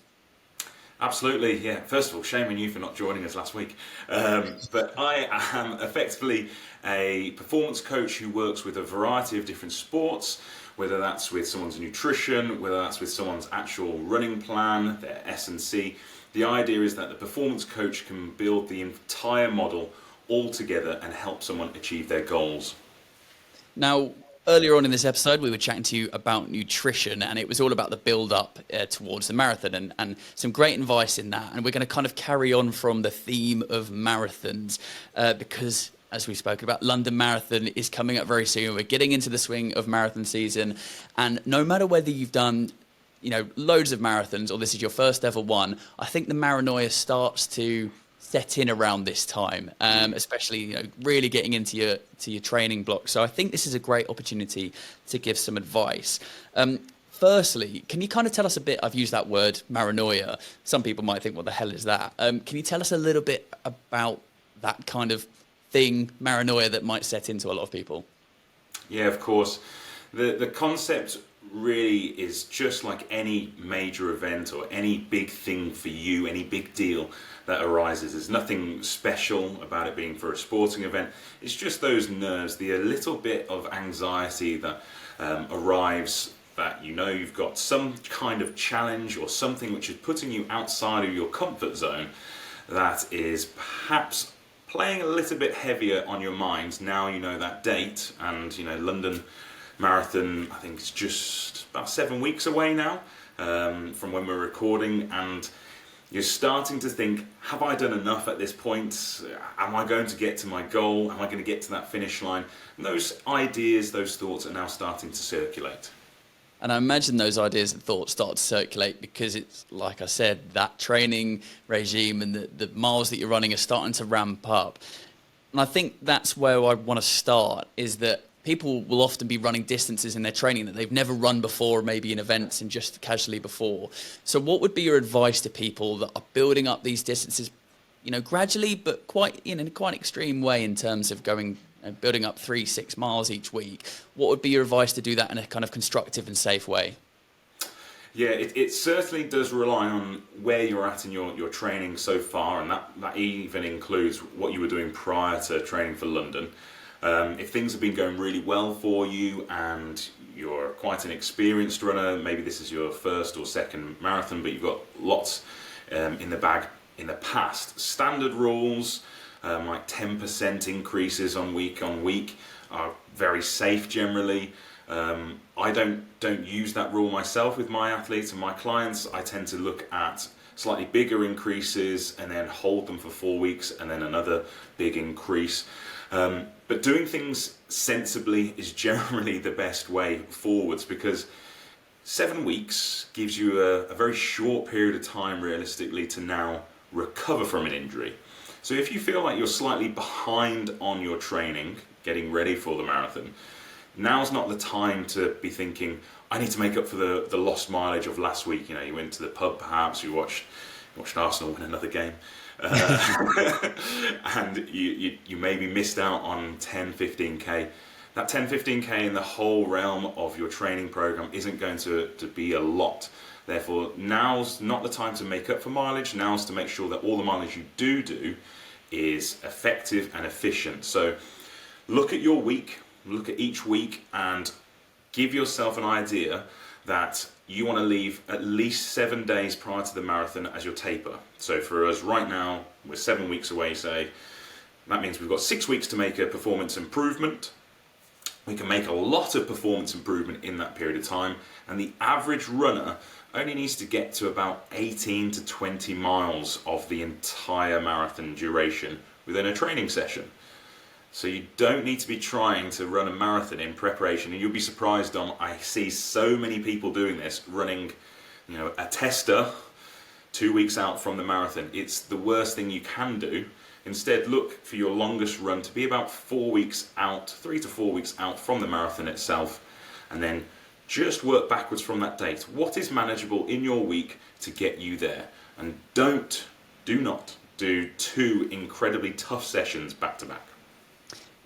Absolutely, yeah. First of all, shame on you for not joining us last week. But I am effectively a performance coach who works with a variety of different sports, whether that's with someone's nutrition, whether that's with someone's actual running plan, their S&C. The idea is that the performance coach can build the entire model all together and help someone achieve their goals. Now, Earlier on in this episode, we were chatting to you about nutrition, and it was all about the build-up towards the marathon and some great advice in that. And we're going to kind of carry on from the theme of marathons because, as we've spoken about, London Marathon is coming up very soon. We're getting into the swing of marathon season, and no matter whether you've done loads of marathons or this is your first ever one, I think the paranoia starts to set in around this time, especially really getting into your training block. So I think this is a great opportunity to give some advice. Firstly, can you kind of tell us a bit? I've used that word, paranoia. Some people might think, what the hell is that? Can you tell us a little bit about that kind of thing, paranoia, that might set into a lot of people? Yeah, of course. The concept really is just like any major event or any big thing for you, any big deal that arises. There's nothing special about it being for a sporting event. It's just those nerves, the little bit of anxiety that arrives, that you've got some kind of challenge or something which is putting you outside of your comfort zone that is perhaps playing a little bit heavier on your mind. Now you know that date, and London Marathon, I think it's just about 7 weeks away now from when we're recording, and you're starting to think, have I done enough at this point? Am I going to get to my goal? Am I going to get to that finish line? And those ideas, those thoughts are now starting to circulate. And I imagine those ideas and thoughts start to circulate because it's, like I said, that training regime and the miles that you're running are starting to ramp up. And I think that's where I want to start, is that people will often be running distances in their training that they've never run before, maybe in events and just casually before. So what would be your advice to people that are building up these distances, gradually, but quite in a quite extreme way in terms of going and building up 3-6 miles each week? What would be your advice to do that in a kind of constructive and safe way? Yeah, it certainly does rely on where you're at in your training so far, and that even includes what you were doing prior to training for London. If things have been going really well for you and you're quite an experienced runner, maybe this is your first or second marathon, but you've got lots in the bag in the past. Standard rules, like 10% increases on week are very safe generally. I don't use that rule myself with my athletes and my clients. I tend to look at slightly bigger increases and then hold them for 4 weeks and then another big increase. But doing things sensibly is generally the best way forwards, because 7 weeks gives you a very short period of time realistically to now recover from an injury. So if you feel like you're slightly behind on your training, getting ready for the marathon, now's not the time to be thinking, I need to make up for the lost mileage of last week. You went to the pub perhaps, you watched Arsenal win another game. And you maybe missed out on 10-15k. That 10-15k in the whole realm of your training program isn't going to be a lot. Therefore, now's not the time to make up for mileage. Now's to make sure that all the mileage you do is effective and efficient. So look at your week, look at each week, and give yourself an idea that you want to leave at least 7 days prior to the marathon as your taper. So for us right now, we're 7 weeks away, say. That means we've got 6 weeks to make a performance improvement. We can make a lot of performance improvement in that period of time, and the average runner only needs to get to about 18 to 20 miles of the entire marathon duration within a training session. So you don't need to be trying to run a marathon in preparation, and you'll be surprised, Dom, I see so many people doing this, running a tester 2 weeks out from the marathon. It's the worst thing you can do. Instead, look for your longest run to be about 4 weeks out, 3 to 4 weeks out from the marathon itself, and then just work backwards from that date. What is manageable in your week to get you there? And do not do 2 incredibly tough sessions back to back.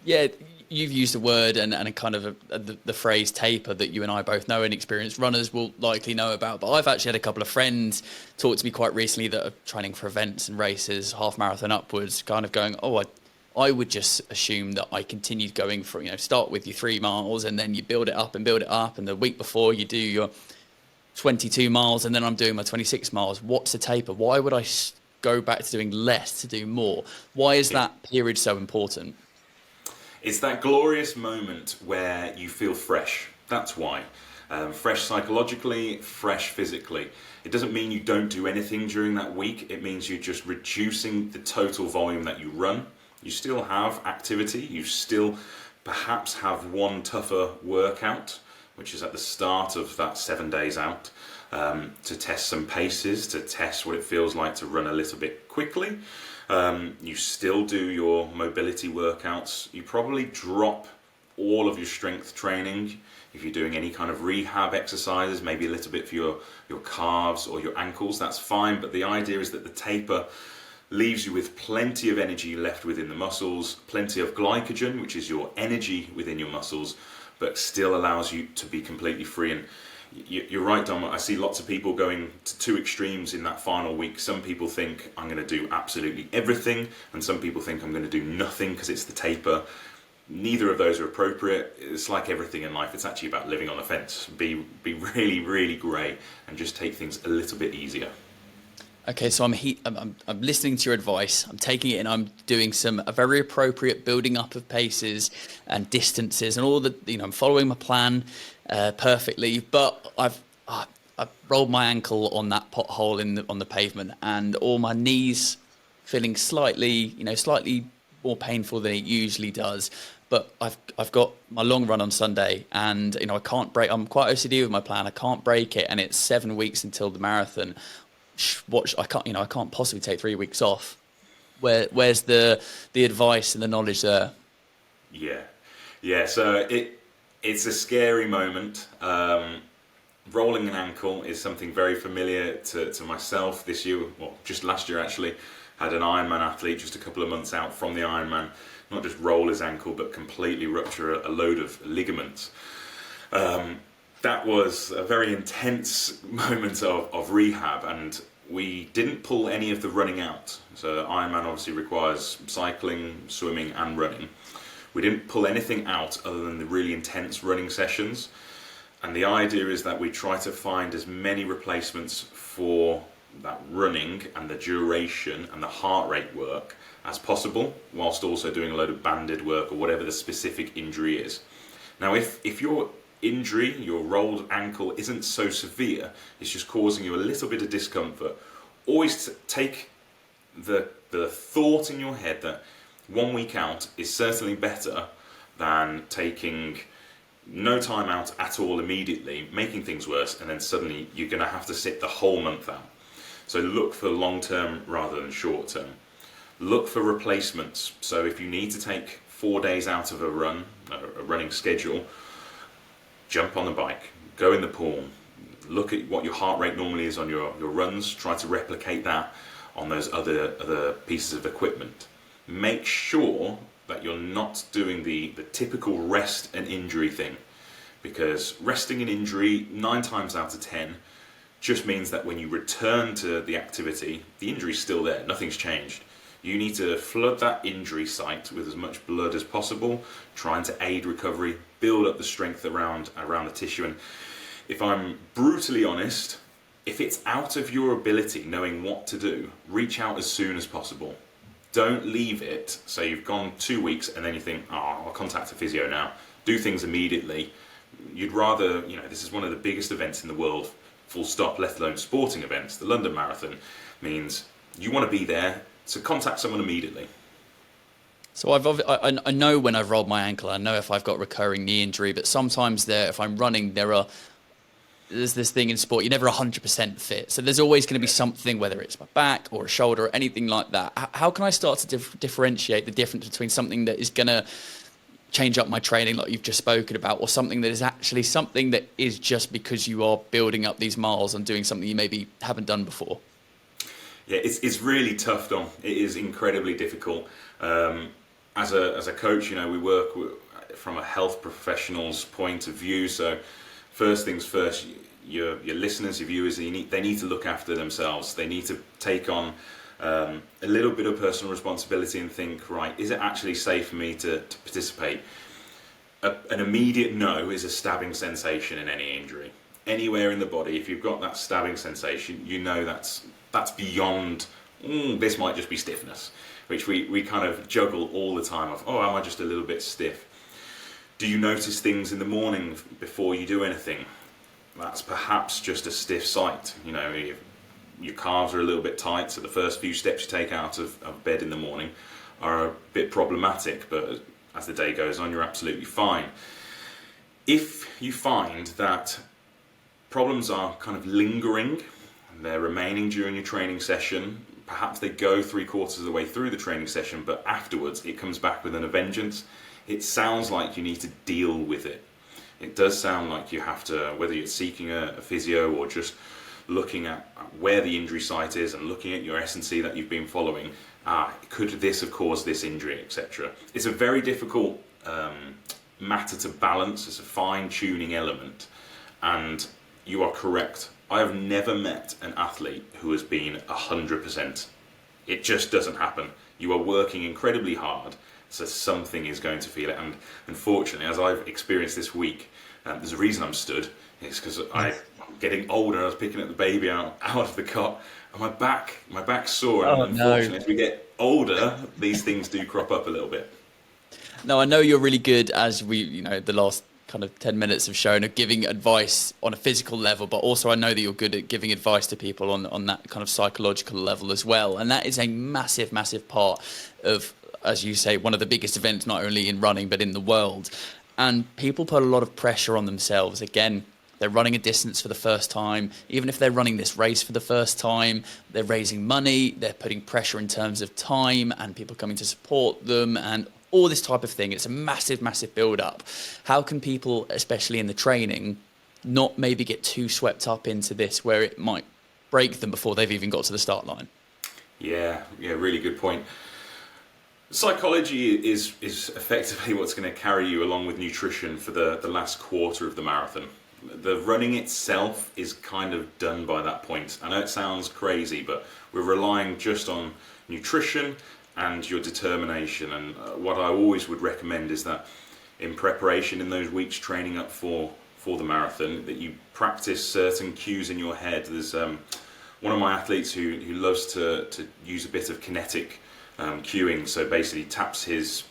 Yeah, you've used a word and a kind of the phrase taper that you and I both know, and experienced runners will likely know about. But I've actually had a couple of friends talk to me quite recently that are training for events and races, half marathon upwards, kind of going, I would just assume that I continued going for, start with your 3 miles and then you build it up. And the week before you do your 22 miles and then I'm doing my 26 miles. What's the taper? Why would I go back to doing less to do more? Why is that period so important? It's that glorious moment where you feel fresh. That's why. Fresh psychologically, fresh physically. It doesn't mean you don't do anything during that week. It means you're just reducing the total volume that you run. You still have activity. You still perhaps have one tougher workout, which is at the start of that 7 days out, to test some paces, to test what it feels like to run a little bit quickly. You still do your mobility workouts. You probably drop all of your strength training. If you're doing any kind of rehab exercises, maybe a little bit for your calves or your ankles, that's fine. But the idea is that the taper leaves you with plenty of energy left within the muscles, plenty of glycogen, which is your energy within your muscles, but still allows you to be completely free. And you're right, Dom, I see lots of people going to two extremes in that final week. Some people think I'm going to do absolutely everything, and some people think I'm going to do nothing because it's the taper. Neither of those are appropriate. It's like everything in life. It's actually about living on the fence. Be really, really grey and just take things a little bit easier. Okay, so I'm listening to your advice. I'm taking it and I'm doing a very appropriate building up of paces and distances and all the, I'm following my plan perfectly. But I've rolled my ankle on that pothole on the pavement, and all my knees feeling slightly more painful than it usually does. But I've got my long run on Sunday, and I can't break. I'm quite OCD with my plan. I can't break it, and it's 7 weeks until the marathon. I can't possibly take 3 weeks off. Where's the advice and the knowledge there? Yeah. So it's a scary moment. Rolling an ankle is something very familiar to myself this year. Well, just last year actually, had an Ironman athlete just a couple of months out from the Ironman, not just roll his ankle, but completely rupture a load of ligaments. That was a very intense moment of rehab, and we didn't pull any of the running out. So Ironman obviously requires cycling, swimming and running. We didn't pull anything out other than the really intense running sessions. And the idea is that we try to find as many replacements for that running and the duration and the heart rate work as possible, whilst also doing a load of banded work or whatever the specific injury is. Now, if your injury, your rolled ankle, isn't so severe, it's just causing you a little bit of discomfort, always take the thought in your head that 1 week out is certainly better than taking no time out at all immediately, making things worse, and then suddenly you're going to have to sit the whole month out. So look for long term rather than short term. Look for replacements. So if you need to take 4 days out of a running schedule, jump on the bike, go in the pool, look at what your heart rate normally is on your runs, try to replicate that on those other pieces of equipment. Make sure that you're not doing the typical rest and injury thing, because resting an injury 9 times out of 10 just means that when you return to the activity, the injury's still there, nothing's changed. You need to flood that injury site with as much blood as possible, trying to aid recovery, build up the strength around the tissue. And if I'm brutally honest, if it's out of your ability, knowing what to do, reach out as soon as possible. Don't leave it so you've gone 2 weeks and then you think, I'll contact a physio now. Do things immediately. You'd rather, this is one of the biggest events in the world, full stop, let alone sporting events. The London Marathon means you want to be there, so contact someone immediately. So I know when I've rolled my ankle, I know if I've got recurring knee injury, but sometimes if I'm running, there's this thing in sport, you're never 100% fit. So there's always going to be something, whether it's my back or a shoulder or anything like that. How can I start to differentiate the difference between something that is going to change up my training like you've just spoken about, or something that is actually something that is just because you are building up these miles and doing something you maybe haven't done before? Yeah, it's really tough, Dom. It is incredibly difficult. As a coach, we work from a health professional's point of view. So first things first, your listeners, your viewers, they need to look after themselves. They need to take on a little bit of personal responsibility and think, right, is it actually safe for me to participate? An immediate no is a stabbing sensation in any injury. Anywhere in the body, if you've got that stabbing sensation, that's beyond this might just be stiffness, which we kind of juggle all the time of, am I just a little bit stiff? Do you notice things in the morning before you do anything? That's perhaps just a stiff site. Your calves are a little bit tight, so the first few steps you take out of bed in the morning are a bit problematic, but as the day goes on, you're absolutely fine. If you find that problems are kind of lingering, they're remaining during your training session, perhaps they go 3/4 of the way through the training session, but afterwards it comes back with a vengeance, it sounds like you need to deal with it. It does sound like you have to, whether you're seeking a physio or just looking at where the injury site is and looking at your S&C that you've been following, could this have caused this injury, etc. It's a very difficult matter to balance. It's a fine-tuning element, and you are correct. I have never met an athlete who has been 100%. It just doesn't happen. You are working incredibly hard, so something is going to feel it. And unfortunately, as I've experienced this week, there's a reason I'm stood. It's because I'm getting older. I was picking up the baby out of the cot, and my back's sore. And unfortunately, as we get older, these things do crop up a little bit. No, I know you're really good, as the last kind of 10 minutes have shown, of giving advice on a physical level, but also I know that you're good at giving advice to people on that kind of psychological level as well. And that is a massive, massive part of, as you say, one of the biggest events, not only in running, but in the world. And people put a lot of pressure on themselves. Again, they're running a distance for the first time. Even if they're running this race for the first time, they're raising money, they're putting pressure in terms of time and people coming to support them and all this type of thing. It's a massive, massive build-up. How can people, especially in the training, not maybe get too swept up into this where it might break them before they've even got to the start line? Yeah, really good point. Psychology is effectively what's going to carry you along with nutrition for the last quarter of the marathon. The running itself is kind of done by that point. I know it sounds crazy, but we're relying just on nutrition and your determination. And what I always would recommend is that in preparation, in those weeks training up for the marathon, that you practice certain cues in your head. There's one of my athletes who loves to use a bit of kinetic cueing, so basically taps his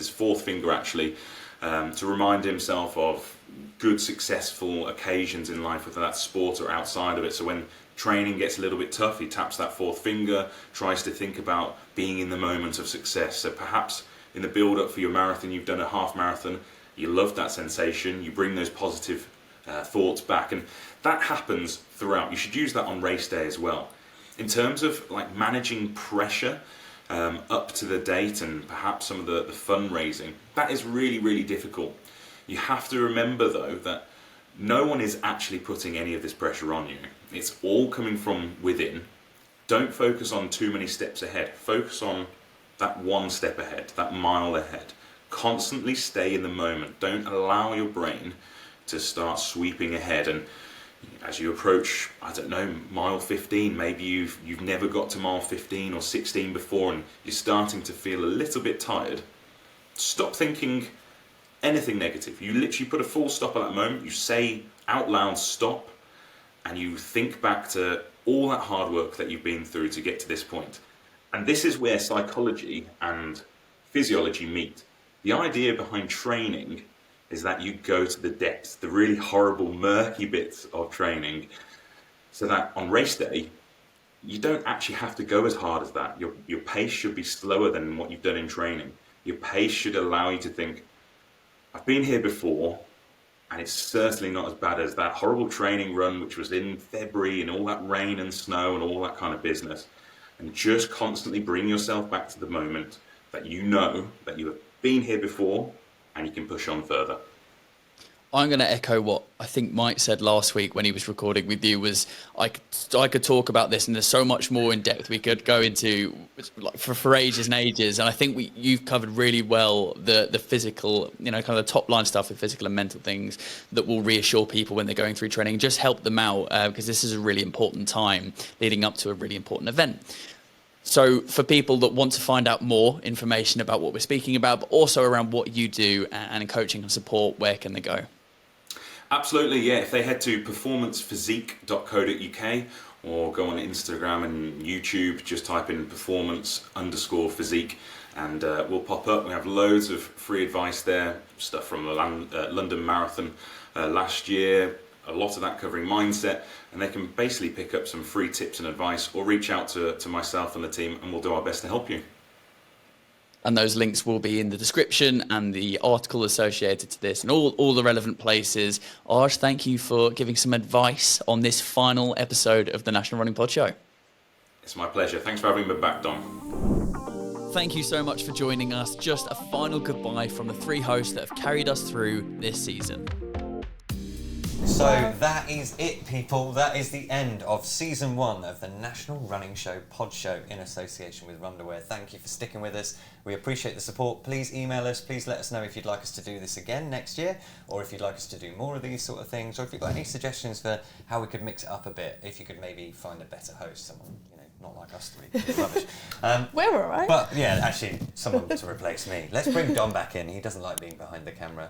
fourth finger actually, to remind himself of good successful occasions in life, whether that's sport or outside of it. So when training gets a little bit tough, he taps that fourth finger, tries to think about being in the moment of success. So perhaps in the build up for your marathon, you've done a half marathon, you love that sensation, you bring those positive thoughts back, and that happens throughout. You should use that on race day as well. In terms of like managing pressure up to the date and perhaps some of the fundraising, that is really, really difficult. You have to remember though that no one is actually putting any of this pressure on you. It's all coming from within. Don't focus on too many steps ahead. Focus on that one step ahead, that mile ahead. Constantly stay in the moment. Don't allow your brain to start sweeping ahead. And as you approach, I don't know, mile 15, maybe you've never got to mile 15 or 16 before and you're starting to feel a little bit tired. Stop thinking anything negative. You literally put a full stop at that moment. You say out loud stop, and you think back to all that hard work that you've been through to get to this point. And this is where psychology and physiology meet. The idea behind training is that you go to the depths, the really horrible, murky bits of training, so that on race day, you don't actually have to go as hard as that. Your pace should be slower than what you've done in training. Your pace should allow you to think, I've been here before, and it's certainly not as bad as that horrible training run, which was in February and all that rain and snow and all that kind of business. And just constantly bring yourself back to the moment that you know that you have been here before and you can push on further. I'm going to echo what I think Mike said last week when he was recording with you. Was I could talk about this, and there's so much more in depth we could go into like for ages and ages. And I think you've covered really well the physical, kind of the top line stuff, the physical and mental things that will reassure people when they're going through training. Just help them out because this is a really important time leading up to a really important event. So for people that want to find out more information about what we're speaking about, but also around what you do and coaching and support, where can they go? Absolutely, yeah. If they head to performancephysique.co.uk or go on Instagram and YouTube, just type in performance_physique, and we'll pop up. We have loads of free advice there, stuff from the London Marathon last year, a lot of that covering mindset, and they can basically pick up some free tips and advice, or reach out to myself and the team, and we'll do our best to help you. And those links will be in the description and the article associated to this and all the relevant places. Arj, thank you for giving some advice on this final episode of the National Running Pod Show. It's my pleasure. Thanks for having me back, Dom. Thank you so much for joining us. Just a final goodbye from the three hosts that have carried us through this season. So that is it, people. That is the end of season 1 of the National Running Show Pod Show in association with Runderwear. Thank you for sticking with us. We appreciate the support. Please email us. Please let us know if you'd like us to do this again next year, or if you'd like us to do more of these sort of things, or if you've got any suggestions for how we could mix it up a bit. If you could maybe find a better host, someone, not like us to be rubbish. We're all right. But yeah, actually, someone to replace me. Let's bring Dom back in. He doesn't like being behind the camera.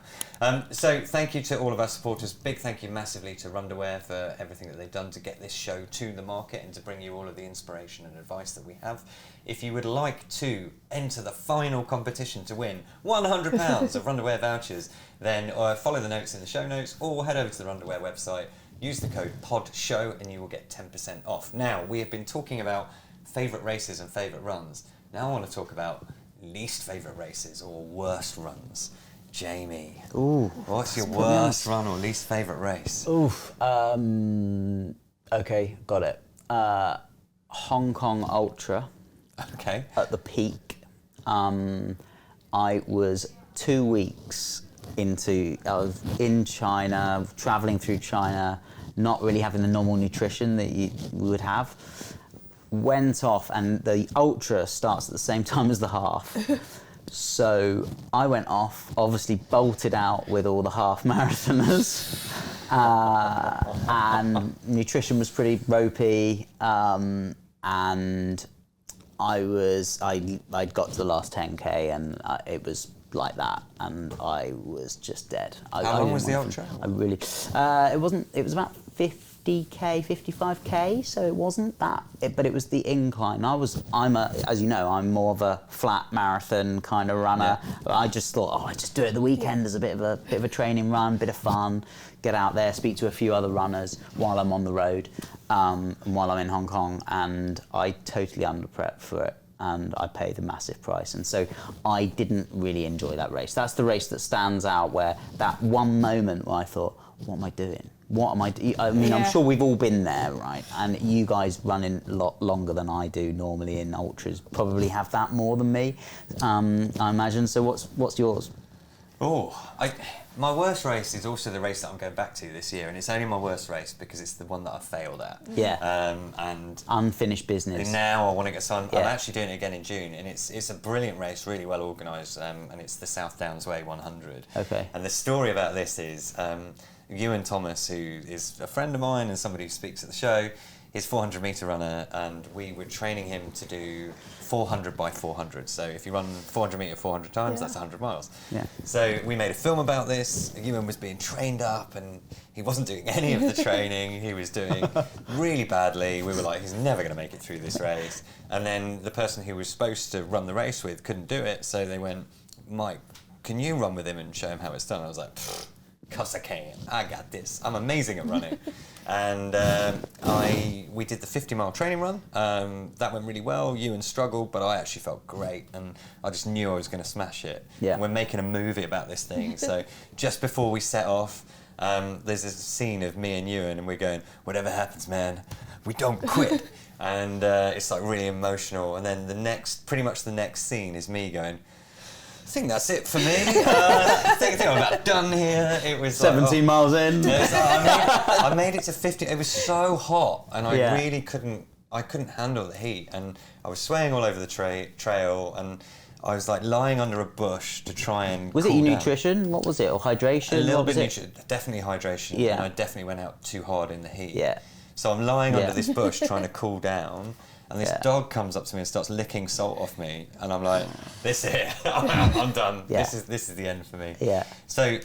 So thank you to all of our supporters. Big thank you massively to Runderwear for everything that they've done to get this show to the market and to bring you all of the inspiration and advice that we have. If you would like to enter the final competition to win £100 of Runderwear vouchers, then follow the notes in the show notes, or head over to the Runderwear website. Use the code PODSHOW and you will get 10% off. Now, we have been talking about favourite races and favourite runs. Now I want to talk about least favourite races or worst runs. Jamie, what's your worst run or least favourite race? Okay, got it. Hong Kong Ultra. Okay. At the peak. I was 2 weeks I was in China, travelling through China, not really having the normal nutrition that we would have. Went off, and the ultra starts at the same time as the half. So I went off, obviously bolted out with all the half marathoners, and nutrition was pretty ropey, and I'd got to the last 10k, and it was like that, and I was just dead. How long was the ultra? It was about 50k, 55k, so it wasn't that, but it was the incline. As you know, I'm more of a flat marathon kind of runner. Yeah. But I just thought, I'd just do it at the weekend as a bit of a training run, bit of fun, get out there, speak to a few other runners while I'm on the road, and while I'm in Hong Kong, and I totally under-prepped for it. And I paid a massive price, and so I didn't really enjoy that race. That's the race that stands out, where that one moment where I thought, what am I doing? What am I doing? I mean, I'm sure we've all been there, right? And you guys running a lot longer than I do normally in ultras probably have that more than me, I imagine. So what's yours? My worst race is also the race that I'm going back to this year, and it's only my worst race because it's the one that I failed at. Yeah. And unfinished business. Now I want to get some. I'm actually doing it again in June, and it's a brilliant race, really well organised, and it's the South Downs Way 100. Okay. And the story about this is Ewan Thomas, who is a friend of mine and somebody who speaks at the show, he's 400 metre runner, and we were training him to do 400 by 400. So if you run 400 metre 400 times, that's 100 miles. Yeah. So we made a film about this. Ewan was being trained up, and he wasn't doing any of the training. He was doing really badly. We were like, he's never going to make it through this race. And then the person who was supposed to run the race with couldn't do it. So they went, Mike, can you run with him and show him how it's done? I was like, course I can. I got this. I'm amazing at running. And we did the 50-mile training run. That went really well. Ewan struggled, but I actually felt great, and I just knew I was going to smash it. Yeah. And we're making a movie about this thing. So just before we set off, there's this scene of me and Ewan, and we're going, whatever happens, man, we don't quit. And it's like really emotional. And then pretty much the next scene is me going, I think that's it for me. I think I'm about done here. It was 17 miles in. I made it to 50. It was so hot, and I really couldn't handle the heat, and I was swaying all over the trail, and I was like lying under a bush to try and Was it your nutrition? What was it? Or hydration? A little bit nutrition, definitely hydration. Yeah. And I definitely went out too hard in the heat. Yeah. So I'm lying under this bush trying to cool down, and this dog comes up to me and starts licking salt off me, and I'm like, "This is it. I'm done. Yeah. This is the end for me." Yeah. So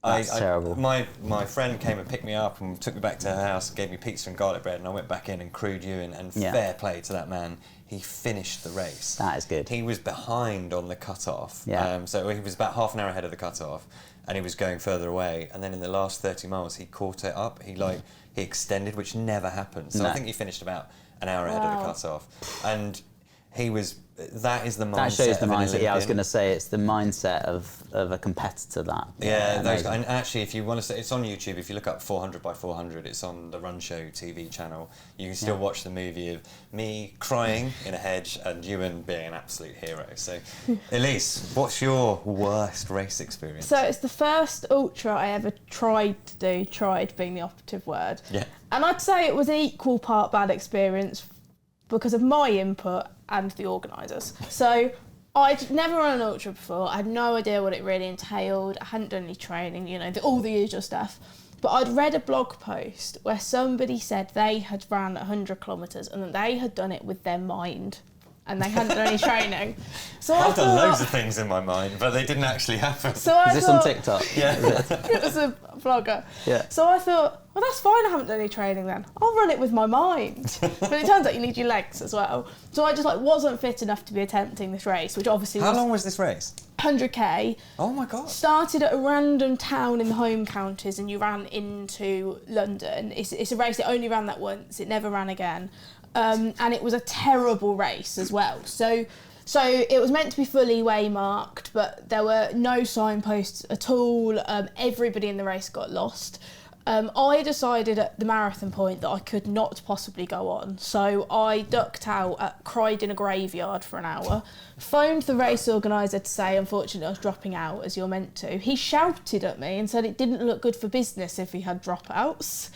That's terrible. My friend came and picked me up and took me back to her house and gave me pizza and garlic bread, and I went back in and crewed Ewan, and fair play to that man. He finished the race. That is good. He was behind on the cut-off. Yeah. So he was about half an hour ahead of the cut-off, and he was going further away. And then in the last 30 miles, he caught it up. He extended, which never happened. So I think he finished about an hour ahead of the cut-off. And he was... That is the mindset. That shows the of an mindset. Olympian. Yeah, I was going to say it's the mindset of a competitor. That and actually, if you want to say, it's on YouTube. If you look up 400 by 400, it's on the Run Show TV channel. You can still watch the movie of me crying in a hedge and Ewan being an absolute hero. So, Elise, what's your worst race experience? So it's the first ultra I ever tried to do. Tried being the operative word. Yeah. And I'd say it was an equal part bad experience because of my input and the organisers. So I'd never run an ultra before. I had no idea what it really entailed. I hadn't done any training, all the usual stuff. But I'd read a blog post where somebody said they had ran 100 kilometres and that they had done it with their mind and they hadn't done any training. So I've done loads of things in my mind, but they didn't actually happen. So I Is this on TikTok? Yeah. It was a blogger. Yeah. So I thought, well, that's fine, I haven't done any training then. I'll run it with my mind. But it turns out you need your legs as well. So I just wasn't fit enough to be attempting this race, which obviously How was long was this race? 100k. Oh my God. Started at a random town in the home counties and you ran into London. It's a race that only ran that once, it never ran again. And it was a terrible race as well. So it was meant to be fully waymarked, but there were no signposts at all. Everybody in the race got lost. I decided at the marathon point that I could not possibly go on, so I ducked out, cried in a graveyard for an hour, phoned the race organiser to say unfortunately I was dropping out as you're meant to. He shouted at me and said it didn't look good for business if he had dropouts.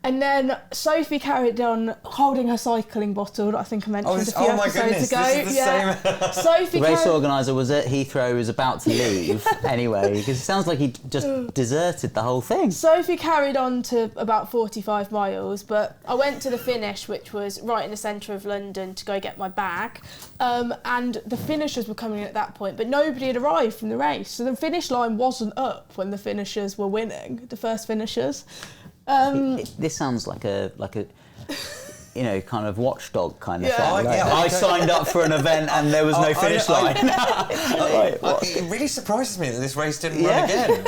And then Sophie carried on holding her cycling bottle that I think I mentioned a few episodes ago. This is the same. Sophie The race organiser was at Heathrow, was about to leave anyway, because it sounds like he just deserted the whole thing. Sophie carried on to about 45 miles, but I went to the finish, which was right in the centre of London, to go get my bag. And the finishers were coming in at that point, but nobody had arrived from the race. So the finish line wasn't up when the finishers were winning, the first finishers. This sounds like a kind of watchdog kind of Yeah. thing. Oh, yeah, I signed up for an event and there was no finish line. It really surprises me that this race didn't run again.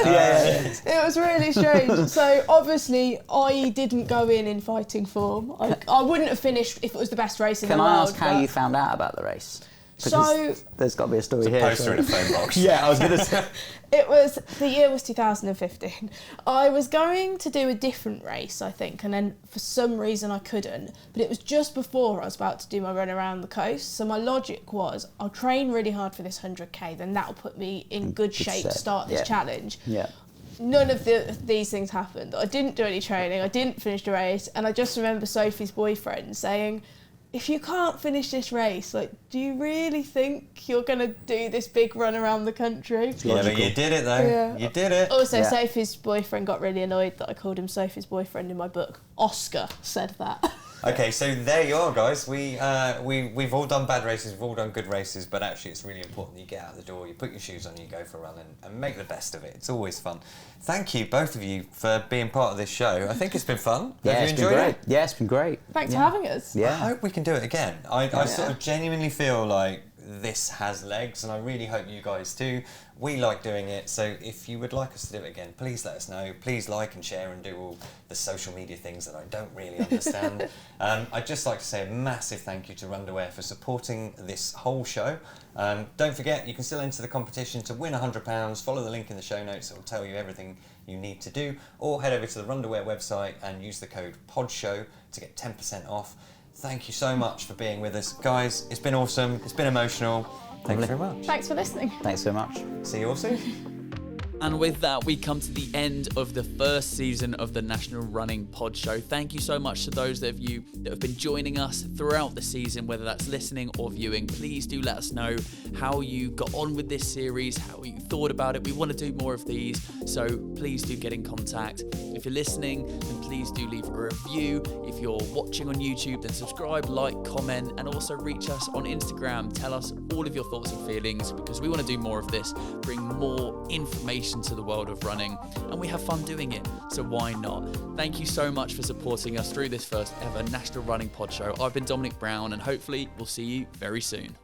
It was really strange. So obviously I didn't go in fighting form. I wouldn't have finished if it was the best race in Can the I world. ask how you found out about the race? So Because there's got to be a story here. Poster in a phone box. Yeah, I was going to say. the year was 2015. I was going to do a different race, I think, and then for some reason I couldn't. But it was just before I was about to do my run around the coast. So my logic was, I'll train really hard for this 100k, then that'll put me in good shape to start this challenge. Yeah. None of these things happened. I didn't do any training, I didn't finish the race, and I just remember Sophie's boyfriend saying, if you can't finish this race, do you really think you're going to do this big run around the country? Yeah, but you did it though. Yeah. You did it. Also, Sophie's boyfriend got really annoyed that I called him Sophie's boyfriend in my book. Oscar said that. Okay, so there you are, guys. We've all done bad races, we've all done good races, but actually it's really important that you get out the door, you put your shoes on, you go for a run and make the best of it. It's always fun. Thank you, both of you, for being part of this show. I think it's been fun. Yeah, Have you it's enjoyed been great. it? Yeah, it's been great. Thanks for having us. I Yeah. hope we can do it again. I sort of genuinely feel like this has legs, and I really hope you guys do. We like doing it, so if you would like us to do it again, please let us know. Please like and share and do all the social media things that I don't really understand. I'd just like to say a massive thank you to Runderwear for supporting this whole show. Don't forget, you can still enter the competition to win £100. Follow the link in the show notes, it will tell you everything you need to do, or head over to the Runderwear website and use the code PODSHOW to get 10% off. Thank you so much for being with us. Guys, it's been awesome, it's been emotional. Thank you very much. Thanks for listening. Thanks so much. See you all soon. And with that, we come to the end of the first season of the National Running Pod Show. Thank you so much to those of you that have been joining us throughout the season, whether that's listening or viewing. Please do let us know how you got on with this series, how you thought about it. We want to do more of these, so please do get in contact. If you're listening, then please do leave a review. If you're watching on YouTube, then subscribe, like, comment, and also reach us on Instagram. Tell us all of your thoughts and feelings, because we want to do more of this, bring more information to the world of running, and we have fun doing it, so why not? Thank you so much for supporting us through this first ever National Running Pod Show. I've been Dominic Brown, and hopefully we'll see you very soon.